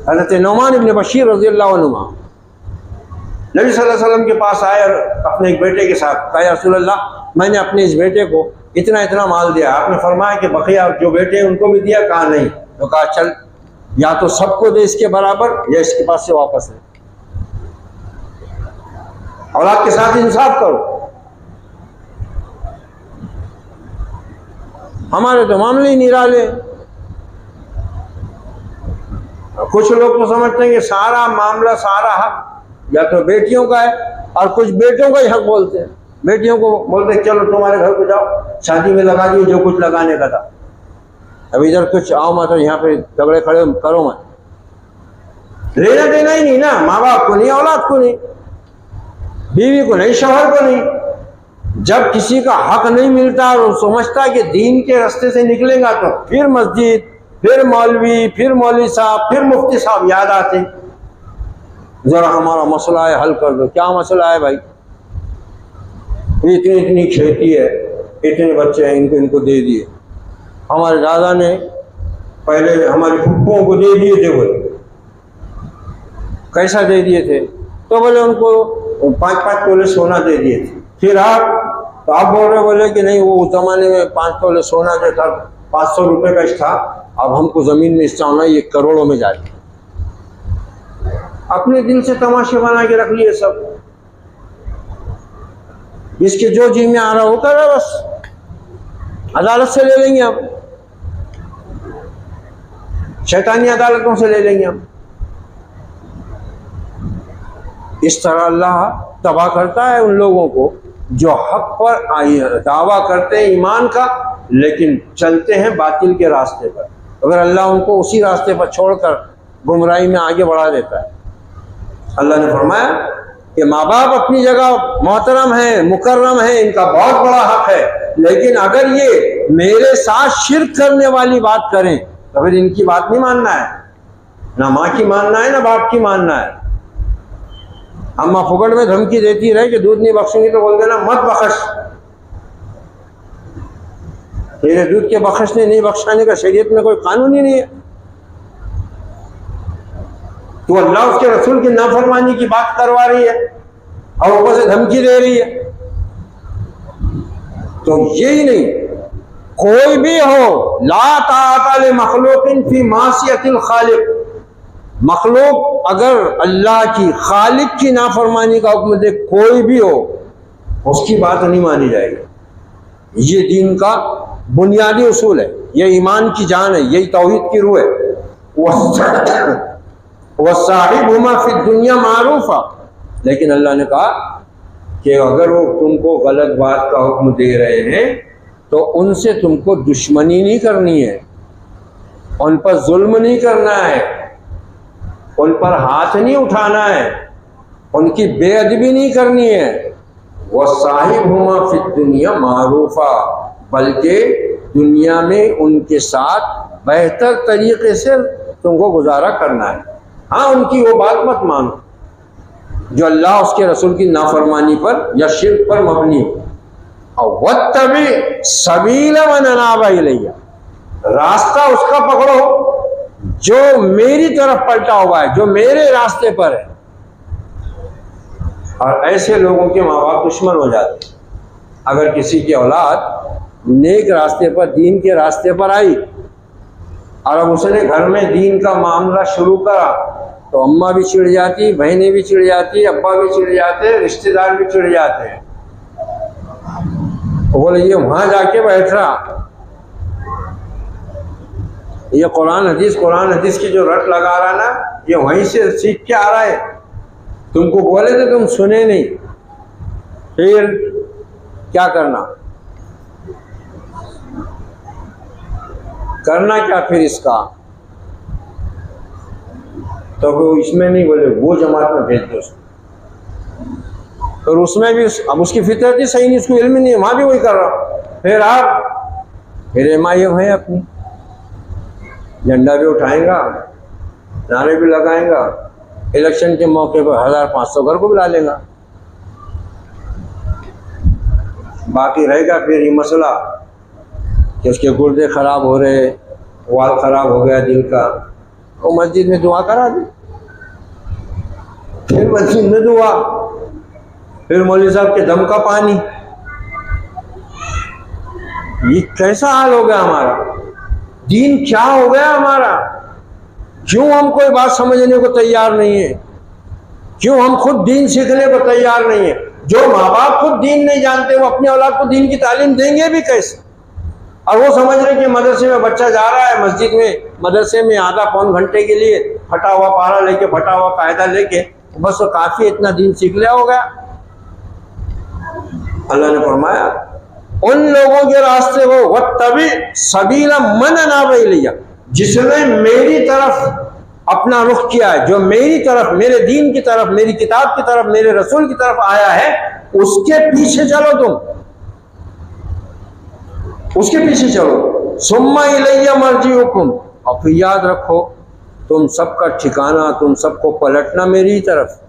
हज़रत नुमान इब्न बशीर रज़ियल्लाहु अन्हु नबी सल्लल्लाहु अलैहि वसल्लम के पास आए और अपने एक बेटे के साथ कहा, या रसूल अल्लाह मैंने अपने इस बेटे को इतना इतना माल दिया, आपने फरमाया कि बकिया जो बेटे हैं उनको भी दिया? कहा नहीं। तो कहा चल या तो सबको दे इसके बराबर या इसके पास से वापस ले, औलाद के साथ इंसाफ करो। हमारे तो मामले ही निराले। कुछ लोग तो समझते हैं कि सारा मामला, सारा हक या तो बेटियों का है, और कुछ बेटों का ही हक बोलते हैं। बेटियों को बोलते हैं चलो तुम्हारे घर को जाओ, शादी में लगा दिए जो कुछ लगाने का था, अब इधर कुछ आओ मत, यहाँ पे झगड़े खड़े करो मत। लेना देना ही नहीं ना, माँ बाप को नहीं, औलाद को नहीं, बीवी को नहीं, शौहर को नहीं। जब किसी का हक नहीं मिलता और समझता कि दीन के रास्ते से निकलेगा तो फिर मस्जिद, फिर मौलवी, फिर मौलवी साहब, फिर मुफ्ती साहब याद आते, जरा हमारा मसला है हल कर दो। क्या मसला है भाई? इतनी इतनी खेती है, इतने बच्चे हैं, इनको दे दिए। हमारे दादा ने पहले हमारी फुप्पों को दे दिए थे। बोले कैसा दे दिए थे? तो बोले उनको 5-5 तोले सोना दे दिए थे। फिर आप बोल रहे, बोले कि नहीं वो उस जमाने में 5 तोले सोना जो था 500 रुपये का था, अब हमको जमीन में हिस्सा होना, ये करोड़ों में जाए। अपने दिल से तमाशे बना के रख लिए सब, इसके जो जी में आ रहा हो कर रहा, बस अदालत से ले लेंगे हम, शैतानी अदालतों से ले लेंगे हम। इस तरह अल्लाह तबाह करता है उन लोगों को जो हक पर दावा करते हैं ईमान का, लेकिन चलते हैं बातिल के रास्ते पर। अगर अल्लाह उनको उसी रास्ते पर छोड़कर गुमराही में आगे बढ़ा देता है। अल्लाह ने फरमाया कि माँ बाप अपनी जगह मोहतरम है, मुकर्रम है, इनका बहुत बड़ा हक है, लेकिन अगर ये मेरे साथ शिर्क करने वाली बात करें तो फिर इनकी बात नहीं मानना है, ना माँ की मानना है ना बाप की मानना है। अम्मा फुकड़ में धमकी देती रहे कि दूध नहीं बख्शेंगी तो बोल देना मत बख्श, तेरे दूध के बख्शने नहीं बख्शाने का शरीयत में कोई कानून ही नहीं है। तो अल्लाह उसके रसूल की नाफरमानी की बात करवा रही है और ऊपर से धमकी दे रही है। तो यही नहीं, कोई भी हो, ला ताअता लि मखलूकिन फी मासियतिल खालिक, मखलूक अगर अल्लाह की, खालिक की नाफरमानी का हुक्म दे, कोई भी हो, उसकी बात नहीं मानी जाएगी। ये दीन का बुनियादी उसूल है, ये ईमान की जान है, यही तौहीद की रूह है। वसाहिबहुमा फी दुनिया मारूफा, लेकिन अल्लाह ने कहा कि अगर वो तुमको गलत बात का हुक्म दे रहे हैं तो उनसे तुमको दुश्मनी नहीं करनी है, उन पर जुल्म नहीं करना है, उन पर हाथ नहीं उठाना है, उनकी बेअदबी नहीं करनी है। वसाहिबहुमा फी दुनिया मारूफा, बल्कि दुनिया में उनके साथ बेहतर तरीके से तुमको गुजारा करना है। हाँ, उनकी वो बात मत मानो जो अल्लाह उसके रसूल की नाफरमानी पर या शिर्क पर मबनी हो। और वत्तबी सबील मन अनाबा इलैया, रास्ता उसका पकड़ो जो मेरी तरफ पलटा हुआ है, जो मेरे रास्ते पर है। और ऐसे लोगों के माँ बाप दुश्मन हो जाते। अगर किसी की औलाद नेक रास्ते पर, दीन के रास्ते पर आई और अब उसने घर में दीन का मामला शुरू करा तो अम्मा भी चिढ़ जाती, बहनें भी चिढ़ जाती, अब्बा भी चिढ़ जाते, रिश्तेदार भी चिढ़ जाते हैं। तो बोले ये वहां जाके बैठ रहा, ये कुरान हदीस की जो रट लगा रहा ना, ये वहीं से सीख के आ रहा है। तुमको बोले थे तुम सुने नहीं, फिर क्या करना क्या फिर इसका? तो वो इसमें नहीं बोले, वो जमात में भेज दो उसको। और उसमें भी अब उसकी फितरत ही सही नहीं, उसको इल्म नहीं है, वहां भी वही कर रहा। फिर MIM है अपनी, झंडा भी उठाएगा, नारे भी लगाएगा, इलेक्शन के मौके पर 1500 घर को बुला लेगा। बाकी रहेगा फिर ये मसला कि उसके गुर्दे खराब हो रहे, वाल खराब हो गया दिल का, वो मस्जिद में दुआ करा दी, फिर मस्जिद में दुआ, फिर मौलवी साहब के दम का पानी। ये कैसा हाल हो गया हमारा? दीन क्या हो गया हमारा? क्यों हम कोई बात समझने को तैयार नहीं है? क्यों हम खुद दीन सीखने को तैयार नहीं है? जो माँ बाप खुद दीन नहीं जानते वो अपने औलाद को दीन की तालीम देंगे भी कैसे? और वो समझ रहे कि मदरसे में बच्चा जा रहा है, मस्जिद में मदरसे में आधा पौन घंटे के लिए फटा हुआ पारा लेके, फटा हुआ कायदा लेके बस वो काफी, इतना दीन सीख लिया हो गया। अल्लाह ने फरमाया उन लोगों के रास्ते को वत्तबी सबीला मन अनाबा इलैया, जिसने मेरी तरफ अपना रुख किया है, जो मेरी तरफ, मेरे दीन की तरफ, मेरी किताब की तरफ, मेरे रसूल की तरफ आया है, उसके पीछे चलो तुम, उसके पीछे चलो। सुम्मा इलैया मर्जिउकुम, और फिर याद रखो तुम सबका ठिकाना, तुम सबको पलटना मेरी ही तरफ।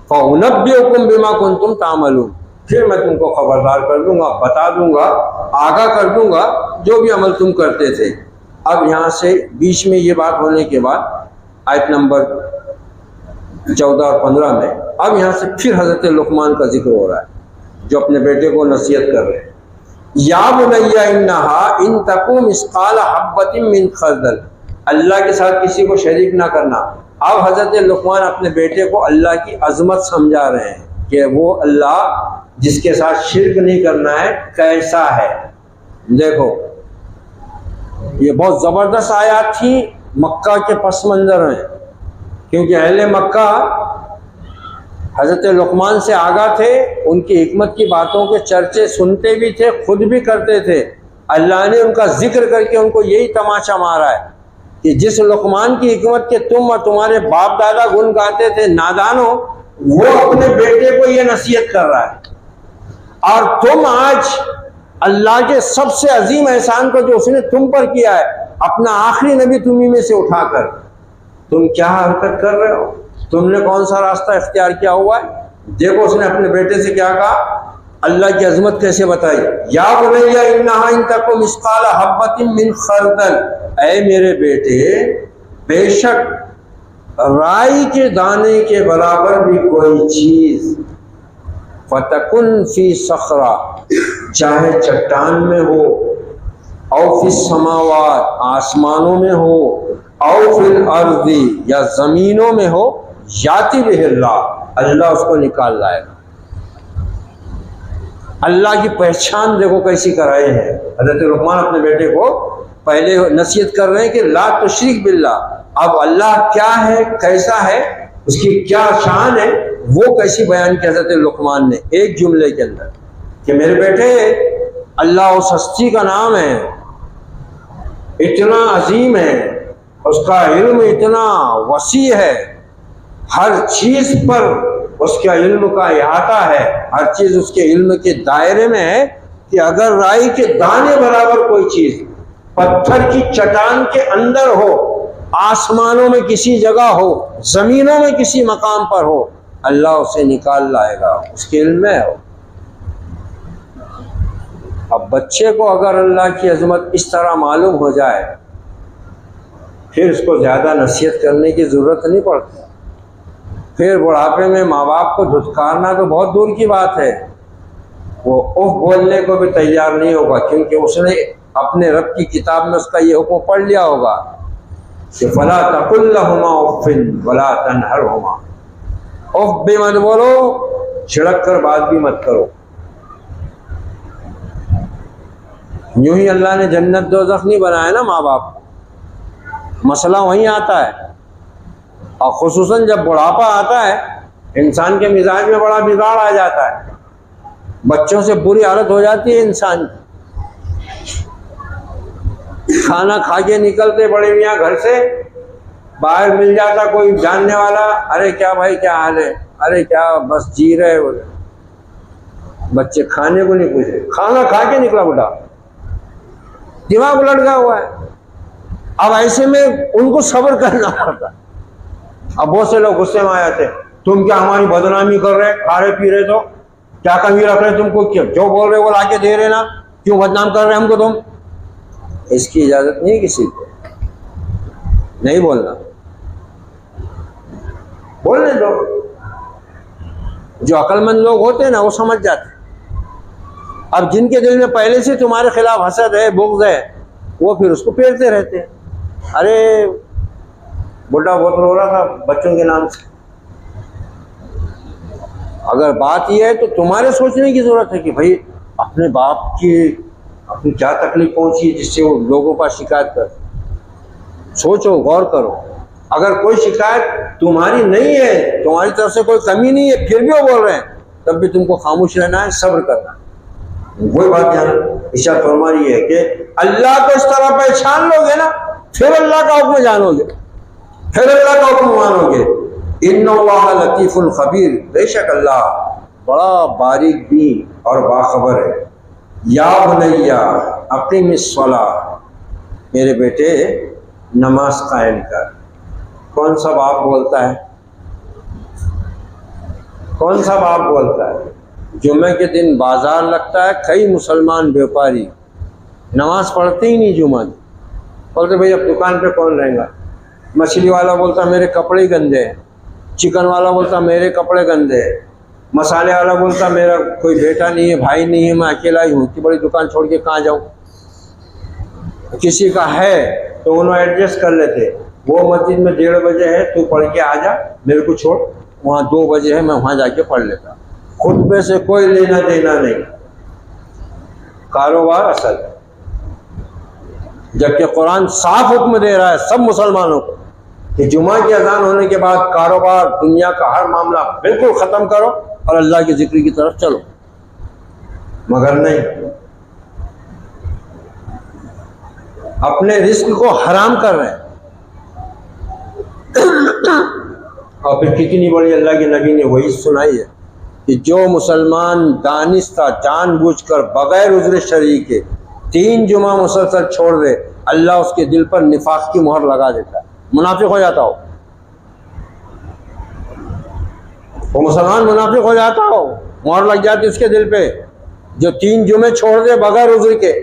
फउनब्बिउकुम बिमा कुंतुम तामलून, फिर मैं तुमको खबरदार कर दूंगा, बता दूंगा, आगाह कर दूंगा जो भी अमल तुम करते थे। अब यहाँ से बीच में ये बात होने के बाद आयत नंबर 14 और 15 में अब यहाँ से फिर हजरत लुकमान का जिक्र हो रहा है, जो अपने बेटे को नसीहत कर रहे हैं। या बुनैया इन्नहा इन तकू मिस्काल हब्बतिन मिन खर्दल, अल्लाह के साथ किसी को शरीक ना करना। अब हजरत लुकमान अपने बेटे को अल्लाह की अजमत समझा रहे हैं कि वो अल्लाह जिसके साथ शिर्क नहीं करना है कैसा है। देखो ये बहुत ज़बरदस्त आयत थी मक्का के पस मंज़र में, क्योंकि अहले मक्का हज़रत लुकमान से आगाह थे, उनकी हिकमत की बातों के चर्चे सुनते भी थे, खुद भी करते थे। अल्लाह ने उनका जिक्र करके उनको यही तमाशा मारा है कि जिस लुकमान की हिकमत के तुम और तुम्हारे बाप दादा गुण गाते थे, नादानो, वो अपने बेटे को ये नसीहत कर रहा है। और तुम आज अल्लाह के सबसे अजीम एहसान को जो उसने तुम पर किया है, अपना आखिरी नबी तुम्ही में से उठाकर, तुम क्या हरकत कर रहे हो? तुमने कौन सा रास्ता इख्तियार किया हुआ है? देखो उसने अपने बेटे से क्या कहा, अल्लाह की अजमत कैसे बताई। या बुनैया इन्नहा इन तकू मिस्काल हब्बतिन मिन खर्दल, ऐ मेरे बेटे, बेशक राई के दाने के बराबर भी कोई चीज, फतकुन फी सखरा, चाहे चट्टान में हो, औ फिस समावात, आसमानों में हो, औ फिल अर्दी, या जमीनों में हो, याति बिहिल्लाह, अल्लाह उसको निकाल लाएगा। अल्लाह की पहचान देखो कैसी कराए हैं। हज़रत लुकमान अपने बेटे को पहले नसीहत कर रहे हैं कि ला तुशरिक बिल्लाह। अब अल्लाह क्या है, कैसा है, उसकी क्या शान है, वो कैसी बयान की हज़रत लुकमान ने एक जुमले के अंदर कि मेरे बेटे, अल्लाह उस हस्ती का नाम है, इतना अजीम है, उसका इल्म इतना वसी है, हर चीज पर उसके इल्म का इहाता है, हर चीज उसके इल्म के दायरे में है। कि अगर राई के दाने बराबर कोई चीज पत्थर की चट्टान के अंदर हो, आसमानों में किसी जगह हो, जमीनों में किसी मकाम पर हो, अल्लाह उसे निकाल लाएगा, उसके इल्म में हो। अब बच्चे को अगर अल्लाह की अजमत इस तरह मालूम हो जाए, फिर उसको ज़्यादा नसीहत करने की ज़रूरत नहीं पड़ती। फिर बुढ़ापे में माँ बाप को धुतकारना तो बहुत दूर की बात है, वो उफ बोलने को भी तैयार नहीं होगा, क्योंकि उसने अपने रब की किताब में उसका ये हुक्म पढ़ लिया होगा कि फला तकुल्लहुमा उफ़्फ़िन वला तनहरहुमा, उफ भी मत बोलो, छिड़क कर बात भी मत करो। यूं ही अल्लाह ने जन्नत दोज़ख नहीं बनाया ना माँ बाप को, मसला वहीं आता है। और खुसूसन जब बुढ़ापा आता है, इंसान के मिजाज में बड़ा बिगाड़ आ जाता है, बच्चों से बुरी हालत हो जाती है इंसान की। खाना खा के निकलते बड़े मियाँ घर से, बाहर मिल जाता कोई जानने वाला, अरे क्या भाई क्या हाल है, अरे क्या बस जी रहे बोले। बच्चे खाने को नहीं पूछे, खाना खा के निकला बेटा, दिमाग उलट गया हुआ है। अब ऐसे में उनको सब्र करना पड़ता। अब बहुत से लोग गुस्से में आ जाते, तुम क्या हमारी बदनामी कर रहे, खा रहे पी रहे, तो क्या कमी रख रहे तुमको, क्यों जो बोल रहे वो लाके दे रहे ना, क्यों बदनाम कर रहे हमको तुम। इसकी इजाजत नहीं किसी को, नहीं बोलना, बोलने दो। जो अक्लमंद लोग होते हैं ना वो समझ जाते। अब जिनके दिल में पहले से तुम्हारे खिलाफ हसद है, बुग़्ज़ है, वो फिर उसको फेरते रहते हैं। अरे बुढ़ा बहुत रो रहा था बच्चों के नाम से। अगर बात यह है तो तुम्हारे सोचने की ज़रूरत है कि भाई अपने बाप की अपनी क्या तकलीफ पहुंची जिससे वो लोगों पर शिकायत कर। सोचो, गौर करो। अगर कोई शिकायत तुम्हारी नहीं है, तुम्हारी तरफ से कोई कमी नहीं है, फिर भी वो बोल रहे हैं, तब भी तुमको खामोश रहना है, सब्र करना है। वही बात यहाँ इशारा फरमा रही है कि अल्लाह को इस तरह पहचान लोगे ना, फिर अल्लाह का हुक्म जानोगे, फिर अल्लाह का हुक्म मानोगे। इन्नल्लाह लतीफुल खबीर, बेशक अल्लाह बड़ा बारीक भी और बाखबर है। या बुनैया अक़ीमिस सलाह, मेरे बेटे नमाज कायम कर। कौन सा बाप बोलता है, कौन सा बाप बोलता है? जुम्मे के दिन बाजार लगता है, कई मुसलमान व्यापारी नमाज पढ़ते ही नहीं जुम्मा दिन। बोलते भाई अब दुकान पे कौन रहेगा। मछली वाला बोलता मेरे कपड़े गंदे हैं, चिकन वाला बोलता मेरे कपड़े गंदे हैं, मसाले वाला बोलता मेरा कोई बेटा नहीं है, भाई नहीं है, मैं अकेला ही हूँ, इतनी बड़ी दुकान छोड़ के कहाँ जाऊँ। किसी का है तो उन्होंने एडजस्ट कर लेते, वो मस्जिद में 1:30 बजे है, तू पढ़ के आ जा, मेरे को छोड़, वहाँ 2 बजे है, मैं वहाँ जाके पढ़ लेता। खुतबे से कोई लेना देना नहीं, कारोबार असल। जबकि कुरान साफ हुक्म दे रहा है सब मुसलमानों को कि जुमा की अजान होने के बाद कारोबार, दुनिया का हर मामला बिल्कुल ख़त्म करो और अल्लाह के जिक्र की तरफ चलो। मगर नहीं, अपने रिस्क को हराम कर रहे हैं। और फिर कितनी बड़ी अल्लाह के नबी ने वही सुनाई है कि जो मुसलमान दानिस्ता जानबूझकर बगैर उज़्र शरई के 3 जुमा मुसलसल छोड़ दे, अल्लाह उसके दिल पर निफाक की मोहर लगा देता है, मुनाफिक हो जाता हो। वो मुसलमान मुनाफिक हो जाता हो, मोहर लग जाती उसके दिल पे, जो 3 जुमे छोड़ दे बगैर उज़्र के।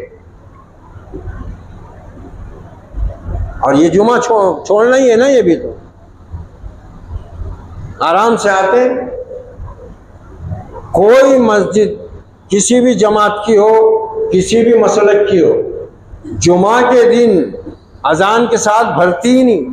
और ये जुमा छोड़ना ही है ना, ये भी तो आराम से आते। कोई मस्जिद किसी भी जमात की हो, किसी भी मसलक की हो, जुमा के दिन अजान के साथ भरती ही नहीं।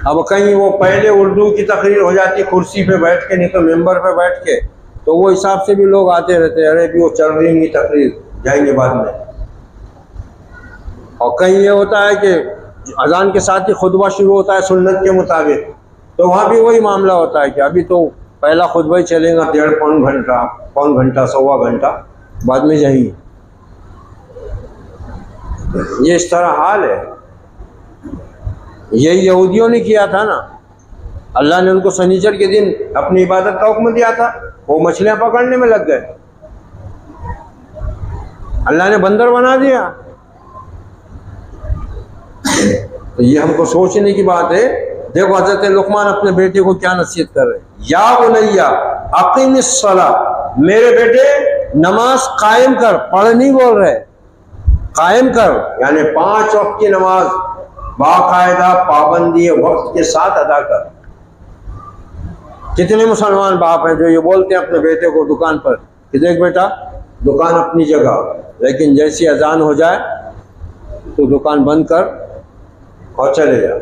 अब कहीं वो पहले उर्दू की तकरीर हो जाती कुर्सी पे बैठ के, नहीं तो मेंबर पे बैठ के, तो वो हिसाब से भी लोग आते रहते हैं, अरे भी वो चल रही नहीं तकरीर, जाएंगे बाद में। और कहीं ये होता है कि अजान के साथ ही खुतबा शुरू होता है सुन्नत के मुताबिक, तो वहाँ भी वही मामला होता है कि अभी तो पहला खुतबा ही चलेगा 1.5-पौन घंटा, पौन घंटा, सवा घंटा, बाद में जाएंगे। ये इस तरह हाल है। ये यहूदियों ने किया था ना, अल्लाह ने उनको शनिचर के दिन अपनी इबादत का हुक्म दिया था, वो मछलियाँ पकड़ने में लग गए। अल्लाह ने बंदर बना दिया। तो ये हमको सोचने की बात है। देखो हज़रत लुक़मान अपने बेटे को क्या नसीहत कर रहे हैं, या बुनैया अक़िमिस्सलाह, मेरे बेटे नमाज कायम कर, पढ़ नहीं बोल रहे, कायम कर, यानी 5 वक्त की नमाज बाकायदा पाबंदी वक्त के साथ अदा कर। कितने मुसलमान बाप हैं जो ये बोलते हैं अपने बेटे को दुकान पर कि देख बेटा दुकान अपनी जगह, लेकिन जैसी अजान हो जाए तो दुकान बंद कर और चले जा।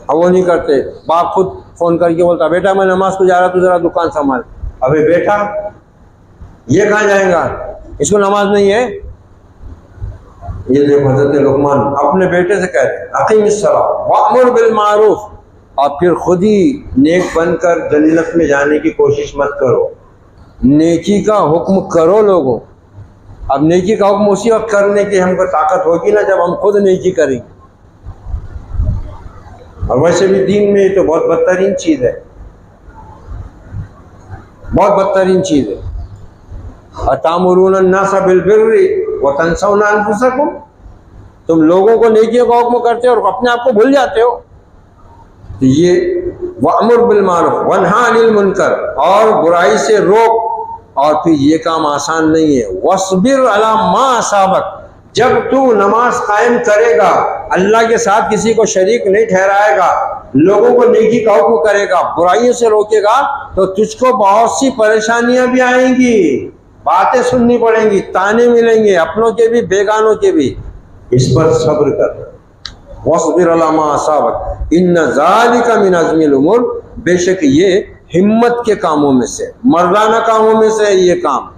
अब वो नहीं करते। बाप खुद फोन करके बोलता बेटा मैं नमाज को जा रहा, तू जरा दुकान संभाल। अबे बेटा ये कहाँ जाएगा, इसको नमाज नहीं है। ये देखो हज़रत लुक़मान अपने बेटे से कह रहे हैं अक़ीमिस्सलाह वअमुर बिल मारूफ, और फिर खुद ही नेक बनकर जन्नत में जाने की कोशिश मत करो, नेकी का हुक्म करो लोगों। अब नेकी का हुक्म उसी वक्त करने की हमको ताकत होगी ना जब हम खुद नेकी करेंगे। और वैसे भी दीन में तो बहुत बदतरीन चीज़ है, बहुत बदतरीन चीज़ है। अतामुरून अन्नास बिल बिर्रि व तंसौना अनफुसकुम, तुम लोगों को नेकियों का हुक्म करते हो और अपने आप को भूल जाते हो। तो ये वअमुर बिल मारूफ वन्हा अनिल मुनकर, और बुराई से रोक। और फिर ये काम आसान नहीं है। वस्बिर अला मा असाबक, जब तू नमाज कायम करेगा, अल्लाह के साथ किसी को शरीक नहीं ठहराएगा, लोगों को नेकी का हुक्म करेगा, बुराइयों से रोकेगा, तो तुझको बहुत सी परेशानियां भी आएंगी, बातें सुननी पड़ेंगी, ताने मिलेंगे, अपनों के भी बेगानों के भी। इस पर सब्र कर। वस्बिर अला मा असाबक इन्न ज़ालिका मिन अज़्मिल उमूर, बेशक ये हिम्मत के कामों में से, मर्दाना कामों में से ये काम,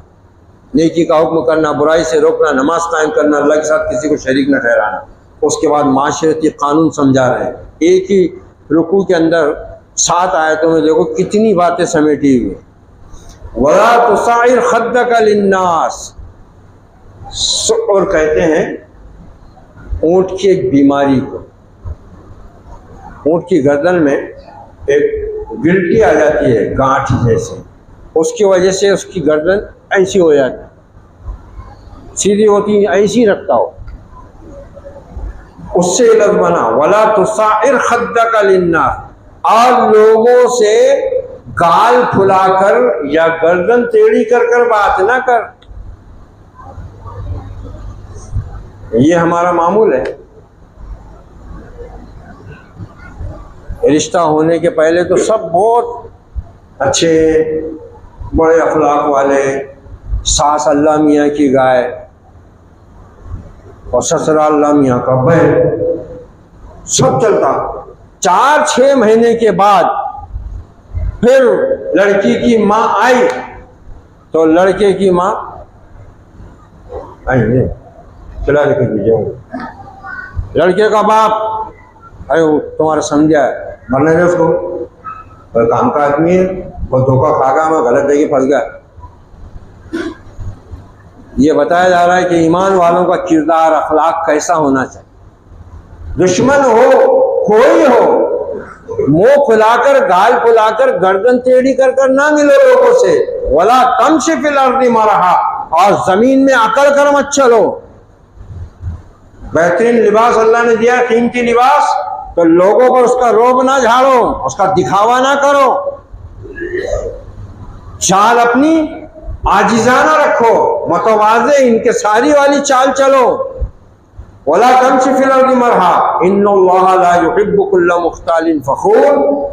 नेकी का हुक्म करना, बुराई से रोकना, नमाज कायम करना, अल्लाह के साथ किसी को शरीक न ठहराना। उसके बाद माशरती कानून समझा रहे हैं। एक ही रुकू के अंदर 7 आयतों में देखो कितनी बातें समेटी हुई। वला तुसाइर खद्दका लिन्नास, और कहते हैं ऊँट की एक बीमारी को, ऊँट की गर्दन में एक गिल्टी आ जाती है गांठ जैसे, उसकी वजह से उसकी गर्दन ऐसी हो जाती, सीधी होती, ऐसी रखता हो, उससे लफ्ज़ बना वला तुसाइर खद्दका लिन्नास, और लोगों से गाल फुलाकर या गर्दन टेढ़ी कर बात ना कर। ये हमारा मामूल है। रिश्ता होने के पहले तो सब बहुत अच्छे, बड़े अखलाक वाले, सास अल्लाह मियाँ की गाय और ससुराल अल्लाह मियाँ का बैल, सब चलता। 4-6 महीने के बाद फिर लड़की की माँ आई तो लड़के की माँ आई नहीं, चला लेकर भी जाऊँगा। लड़के का बाप, अरे तुम्हारा समझा है, मरने दे उसको, पर काम का आदमी है, वो धोखा खागा, मैं गलत जगह फंस गया। ये बताया जा रहा है कि ईमान वालों का किरदार अखलाक कैसा होना चाहिए। दुश्मन हो कोई हो, मुंह फुलाकर, गाल फुलाकर, गर्दन टेढ़ी कर ना मिलो लोगों से। वला तमशी फिल अर्दी मरहा, और जमीन में अकड़ कर मत चलो। बेहतरीन लिबास अल्लाह ने दिया, कीमती लिबास, तो लोगों पर उसका रोब ना झाड़ो, उसका दिखावा ना करो। चाल अपनी आजिजाना रखो, मतवाज़े इनके सारी वाली चाल चलो। वला तमशी फिल अर्दी मरहा इन्नल्लाह ला युहिब्बु कुल्ला मुख्तालिन फखूर,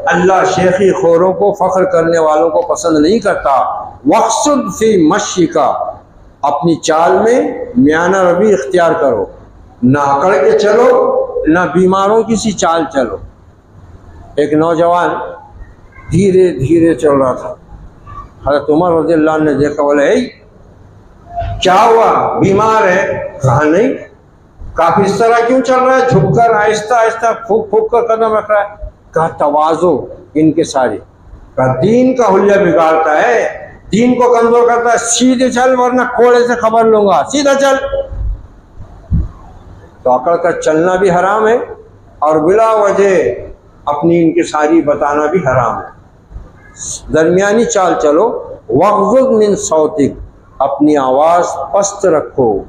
अल्लाह शेखी खोरों को, फख्र करने वालों को पसंद नहीं करता। वक्सुद फी मश्शिका, अपनी चाल में म्याना रवि इख्तियार करो, ना अकड़ के चलो, ना बीमारों की सी चाल चलो। एक नौजवान धीरे धीरे चल रहा था, हज़रत उमर रज़ियल्लाहु अन्हु ने देखा, बोले ए क्या हुआ, बीमार है? कहा नहीं। काफी इस तरह क्यों चल रहा है, झुककर आहिस्ता आहिस्ता फूक फूक कर कदम रख रहा है? कहा तवाज़ो इनके सारे, कहा दीन का हुलिया बिगाड़ता है, दीन को कमजोर करता है। सीधे चल वरना कोड़े से खबर लूंगा, सीधा चल। तो अकड़ कर चलना भी हराम है और बिला वजह अपनी इनकी सारी बताना भी हराम है। दरमियानी चाल चलो, वग़्ज़ुज़ मिन सौतिक, अपनी आवाज़ पस्त रखो,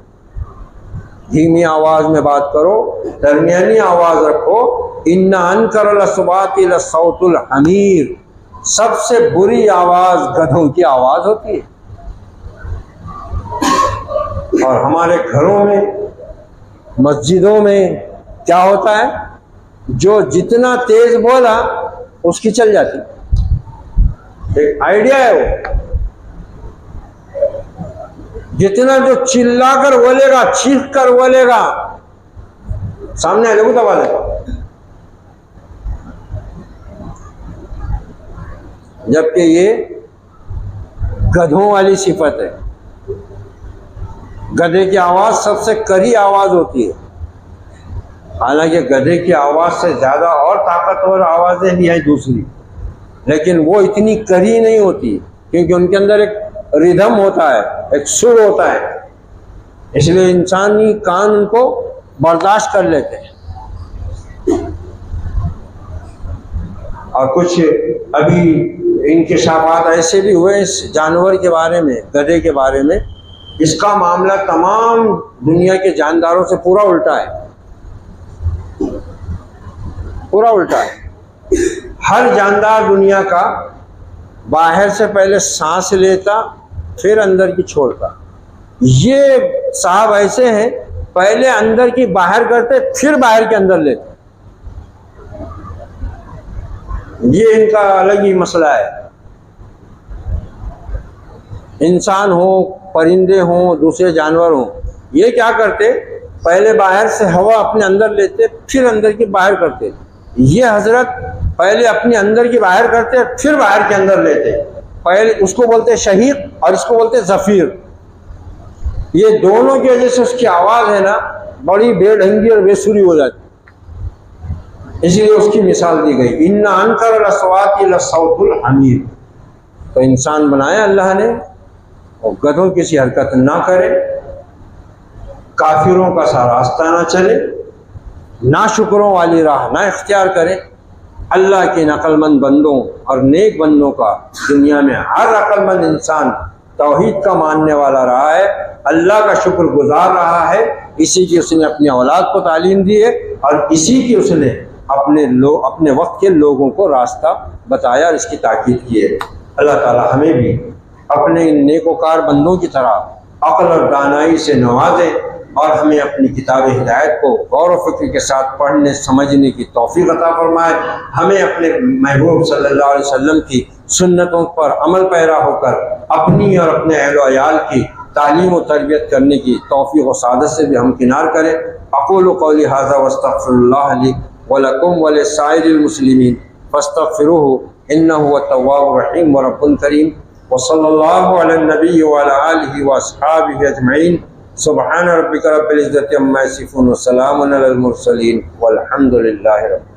धीमी आवाज़ में बात करो, दरमियानी आवाज़ रखो। इन्ना अनकरल अस्वाति लसौतुल हमीर, सबसे बुरी आवाज़ गधों की आवाज़ होती है। और हमारे घरों में, मस्जिदों में क्या होता है, जो जितना तेज बोला उसकी चल जाती, एक आइडिया है वो। जितना जो चिल्ला कर बोलेगा, चीख कर बोलेगा, सामने आ जाओ दबा देगा। जबकि ये गधों वाली सिफत है। गधे की आवाज़ सबसे कड़ी आवाज़ होती है। हालांकि गधे की आवाज़ से ज़्यादा और ताकतवर आवाज़ें भी हैं दूसरी, लेकिन वो इतनी कड़ी नहीं होती, क्योंकि उनके अंदर एक रिदम होता है, एक सुर होता है, इसलिए इंसानी कान उनको बर्दाश्त कर लेते हैं। और कुछ अभी इंकिशाफात ऐसे भी हुए इस जानवर के बारे में, गधे के बारे में। इसका मामला तमाम दुनिया के जानदारों से पूरा उल्टा है, पूरा उल्टा है। हर जानदार दुनिया का बाहर से पहले सांस लेता, फिर अंदर की छोड़ता। ये साहब ऐसे हैं, पहले अंदर की बाहर करते, फिर बाहर के अंदर लेते। ये इनका अलग ही मसला है। इंसान हो, परिंदे हों, दूसरे जानवर हों, ये क्या करते, पहले बाहर से हवा अपने अंदर लेते, फिर अंदर की बाहर करते। ये हजरत पहले अपने अंदर की बाहर करते, फिर बाहर के अंदर लेते। पहले उसको बोलते शहीक और इसको बोलते जफीर। ये दोनों की वजह से उसकी आवाज़ है ना, बड़ी बेढंगी और बेसुरी हो जाती, इसलिए उसकी मिसाल दी गई, इन्ना अनकर अस्वाति लसौतुल हमीर। तो इंसान बनाया अल्लाह ने, और गधों की सी हरकत ना करे, काफिरों का सा रास्ता ना चले, ना शुक्रों वाली राह ना इख्तियार करे। अल्लाह के अक्लमंद बंदों और नेक बंदों का दुनिया में हर अक्लमंद इंसान तौहीद का मानने वाला रहा है, अल्लाह का शुक्र गुजार रहा है। इसी की उसने अपनी औलाद को तालीम दी है, और इसी की उसने अपने वक्त के लोगों को रास्ता बताया और इसकी ताकीद की है। अल्लाह ताला हमें भी अपने नेकोकार बंदों की तरह अक्ल और दानाई से नवाजे, और हमें अपनी किताब हिदायत को गौर व फिक्र के साथ पढ़ने समझने की तौफीक अता फरमाए। हमें अपने महबूब सल्लल्लाहु अलैहि वसल्लम की सुन्नतों पर अमल पैरा होकर अपनी और अपने अहल व अयाल की तालीम व तरबियत करने की तौफीक व सादत से भी हम किनार करें। अक़ूलु क़ौली हाज़ा वस्तग़फ़िरुल्लाह ली व लकुम व लिसाइरिल मुस्लिमीन फ़स्तग़फ़िरूहु इन्नहु हुवत तव्वाबुर रहीम व रब्बुल करीम। व सल्लल्लाहु अला नबी व अला आलिहि व अस्हाबिहि अजमईन। सुब्हान रब्बिका रब्बिल इज़्ज़ति अम्मा यसिफ़ून व सलामुन अलल मुरसलीन वल्हम्दुलिल्लाहि रब्बिल आलमीन।